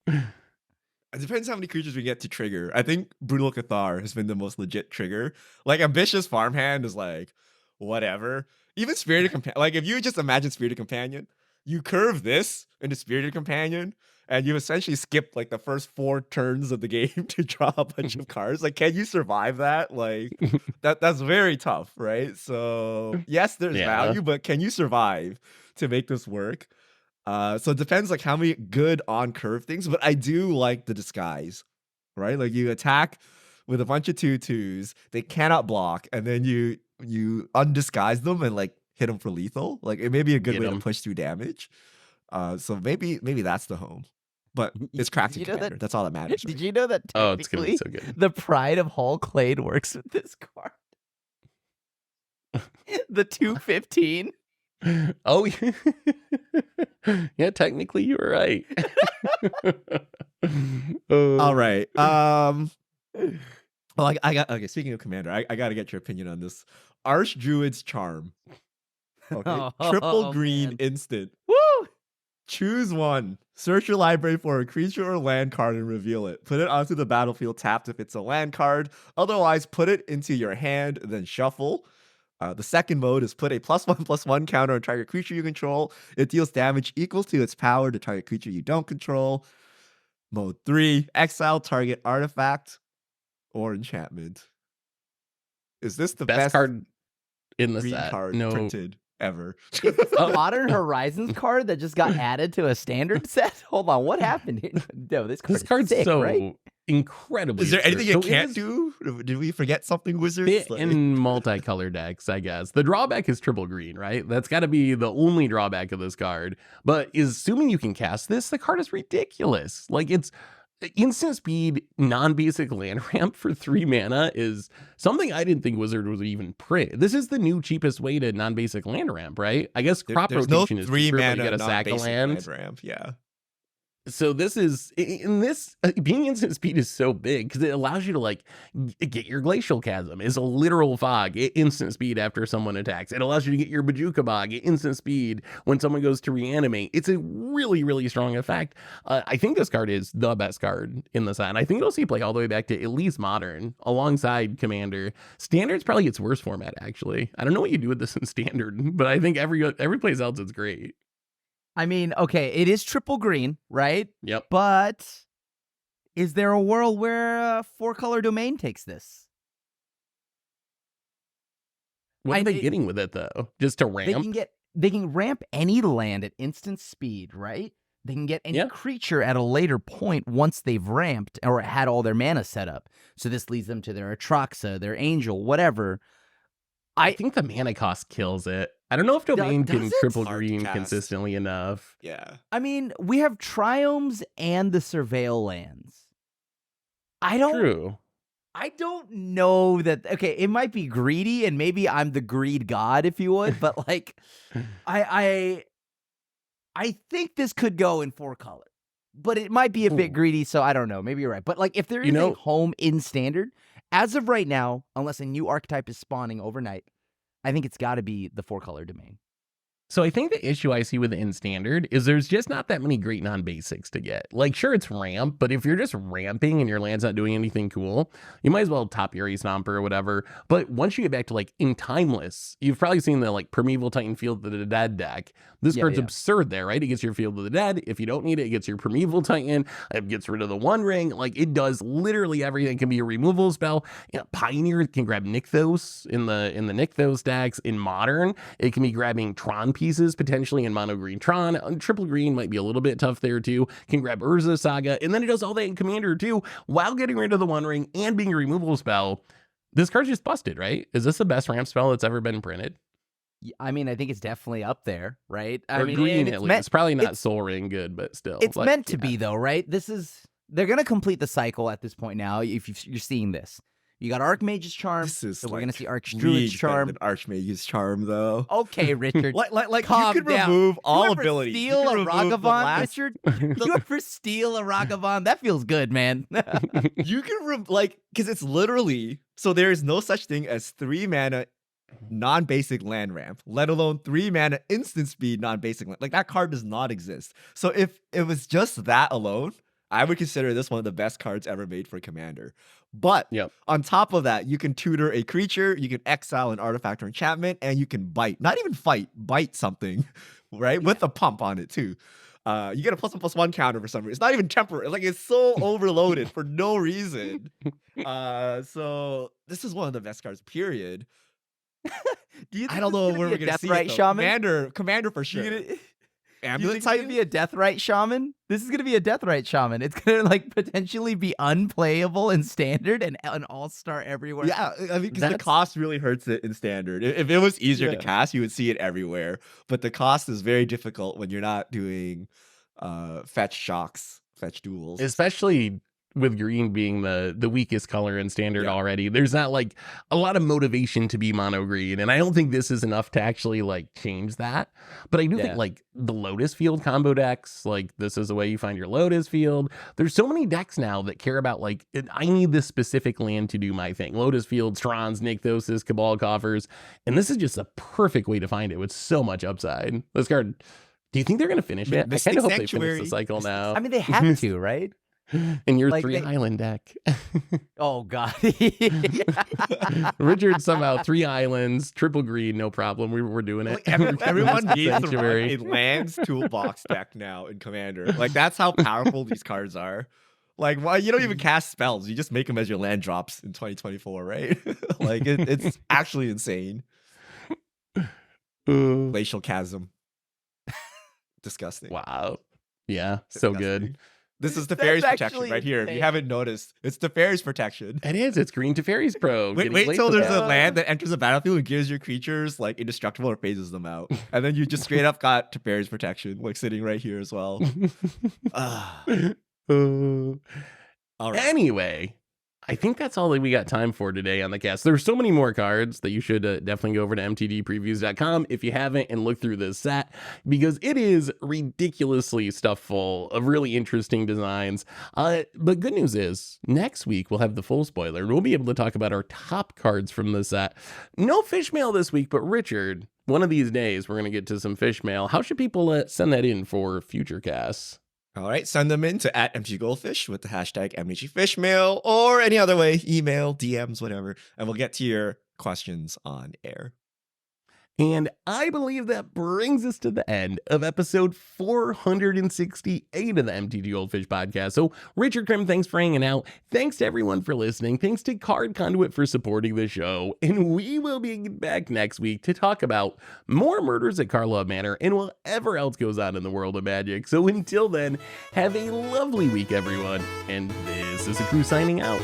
It depends how many creatures we get to trigger. I think Brutal Cathar has been the most legit trigger. Like Ambitious Farmhand is like, whatever. Even Spirited Companion, like if you just imagine Spirited Companion, you curve this into Spirited Companion, and you essentially skip like the first 4 turns of the game to draw a bunch of cards. Like, can you survive that? Like, that's very tough, right? So yes, there's value, but can you survive to make this work? So it depends like how many good on curve things, but I do like the disguise, right? Like you attack with a bunch of 2/2s, they cannot block, and then you undisguise them and like hit them for lethal. Like it may be a good way to push through damage. So maybe that's the home. But it's crafting commander. That's all that matters. Did you know that it's gonna be so good. The Pride of Hall Clade works with this card? The 2/15. Oh, yeah, technically you were right. All right. Well, I got okay. Speaking of commander, I got to get your opinion on this. Archdruid's Charm. Okay, triple green instant. Woo! Choose one. Search your library for a creature or land card and reveal it. Put it onto the battlefield tapped if it's a land card. Otherwise, put it into your hand, then shuffle. The second mode is put a +1/+1 counter on target creature you control. It deals damage equal to its power to target creature you don't control. Mode 3, exile target artifact or enchantment. Is this the best card in the green set? card No. printed ever? A Modern Horizons card that just got added to a standard set? Hold on, what happened here? No, this card's sick, so right? incredibly. Is there anything absurd. it can't do? Did we forget something, Wizards? Fit in multicolor decks, I guess. The drawback is triple green, right? That's got to be the only drawback of this card. But assuming you can cast this, the card is ridiculous. Like it's instant speed, non-basic land ramp for 3 mana is something I didn't think Wizard was even print. This is the new cheapest way to non-basic land ramp, right? I guess crop there's rotation no is 3 cheaper, but mana you get a sack of land. ramp. Yeah. So this is, in this, being instant speed is so big because it allows you to like get your glacial chasm. It's a literal fog at instant speed after someone attacks. It allows you to get your Bajuka Bog at instant speed when someone goes to reanimate. It's a really, really strong effect. I think this card is the best card in the set. And I think it'll see play all the way back to at least Modern alongside Commander. Standard's probably its worst format, actually. I don't know what you do with this in Standard, but I think every place else it's great. I mean, okay, it is triple green, right? Yep. But is there a world where 4-color domain takes this? What are they getting with it though? Just to ramp? They can ramp any land at instant speed, right? They can get any creature at a later point once they've ramped or had all their mana set up. So this leads them to their Atraxa, their Angel, whatever. I think the mana cost kills it. I don't know if domain can triple green cast consistently enough. Yeah. I mean, we have Triomes and the Surveil lands. True. I don't know that. Okay, it might be greedy, and maybe I'm the greed god, if you would. But like, I think this could go in 4-color, but it might be a bit greedy. So I don't know. Maybe you're right. But like, if there is a home in Standard, as of right now, unless a new archetype is spawning overnight, I think it's got to be the 4-color domain. So I think the issue I see with it in Standard is there's just not that many great non-basics to get. Like, sure, it's ramp, but if you're just ramping and your land's not doing anything cool, you might as well top your Stomper or whatever. But once you get back to, like, in Timeless, you've probably seen the, like, Primeval Titan Field of the Dead deck. This card's absurd there, right? It gets your Field of the Dead. If you don't need it, it gets your Primeval Titan. It gets rid of the One Ring. Like, it does literally everything. It can be a removal spell. You know, Pioneer can grab Nykthos in the Nykthos decks. In Modern, it can be grabbing Tron pieces, potentially in mono green Tron. Triple green might be a little bit tough there too. Can grab Urza Saga, and then it does all that in Commander too, while getting rid of the One Ring and being a removal spell. This card's just busted, right? Is this the best ramp spell that's ever been printed? I mean, I think it's definitely up there, right? I mean, green at least. It's probably not Soul Ring good, but still. It's meant to be though, right? They're going to complete the cycle at this point now. If you're seeing this, You got Archmage's Charm. This is So we're like gonna see Archdruid's leagues better Charm. than Archmage's Charm, though. Okay, Richard. Like calm you could down. remove all you ever abilities. steal You a could remove the Ragavan, last- Richard? You ever steal a Ragavan? That feels good, man. You can because it's literally so there is no such thing as 3 mana non-basic land ramp, let alone 3 mana instant speed non-basic land. Like that card does not exist. So if it was just that alone, I would consider this one of the best cards ever made for Commander. But Yep. on top of that, you can tutor a creature, you can exile an artifact or enchantment, and you can bite. Not even fight, bite something, right? With a pump on it too. You get a +1/+1 counter for some reason. It's not even temporary. Like it's so overloaded for no reason. So this is one of the best cards, period. Do you I don't know where we're gonna see Deathrite it, though. Shaman? Commander for sure. Do you think Amulet it's gonna Titan? be a Deathrite Shaman? This is gonna be a Deathrite Shaman. It's gonna like potentially be unplayable in Standard and an all-star everywhere. Yeah, I mean, because the That's- cost really hurts it in Standard. If it was easier to Yeah. cast, you would see it everywhere. But the cost is very difficult when you're not doing fetch shocks, fetch duels. Especially with green being the weakest color in Standard Yeah. already. There's not like a lot of motivation to be mono green, and I don't think this is enough to actually like change that. But I do Yeah. think like the Lotus Field combo decks, like this is the way you find your Lotus Field. There's so many decks now that care about like I need this specific land to do my thing. Lotus Field, Trons, Nykthos, Cabal Coffers, and this is just a perfect way to find it with so much upside. This card. Do you think they're gonna finish it? I Mystic kind of hope they Sanctuary. finish the cycle now. I mean, they have to, right? In your like, 3 island deck. Oh god. Richard somehow 3 islands, triple green, no problem. We're doing it. Like, everyone needs to run Sanctuary. a lands toolbox deck now in Commander. Like that's how powerful these cards are. Like, why you don't even cast spells? You just make them as your land drops in 2024, right? Like it's actually insane. Glacial Chasm. Disgusting. Wow. Yeah, so Disgusting. good. This is the That's fairies protection actually right here. If you insane. haven't noticed, it's the fairies protection. It is. It's green to fairies pro. Wait Getting late till for there's that. a land that enters the battlefield and gives your creatures like indestructible or phases them out. And then you just straight up got Teferi's protection, like sitting right here as well. Ah, all right. Anyway, I think that's all that we got time for today on the cast. There's so many more cards that you should definitely go over to mtgpreviews.com if you haven't and look through this set, because it is ridiculously stuff full of really interesting designs. But good news is next week we'll have the full spoiler and we'll be able to talk about our top cards from the set. No fish mail this week, but Richard, one of these days we're going to get to some fish mail. How should people send that in for future casts? All right, send them in to @MTGGoldfish with the hashtag MTGFishmail or any other way, email, DMs, whatever, and we'll get to your questions on air. And I believe that brings us to the end of episode 468 of the MTG Goldfish podcast. So, Richard Krim, thanks for hanging out. Thanks to everyone for listening. Thanks to Card Conduit for supporting the show. And we will be back next week to talk about more murders at Karlov Manor and whatever else goes on in the world of Magic. So, until then, have a lovely week, everyone. And this is a crew signing out.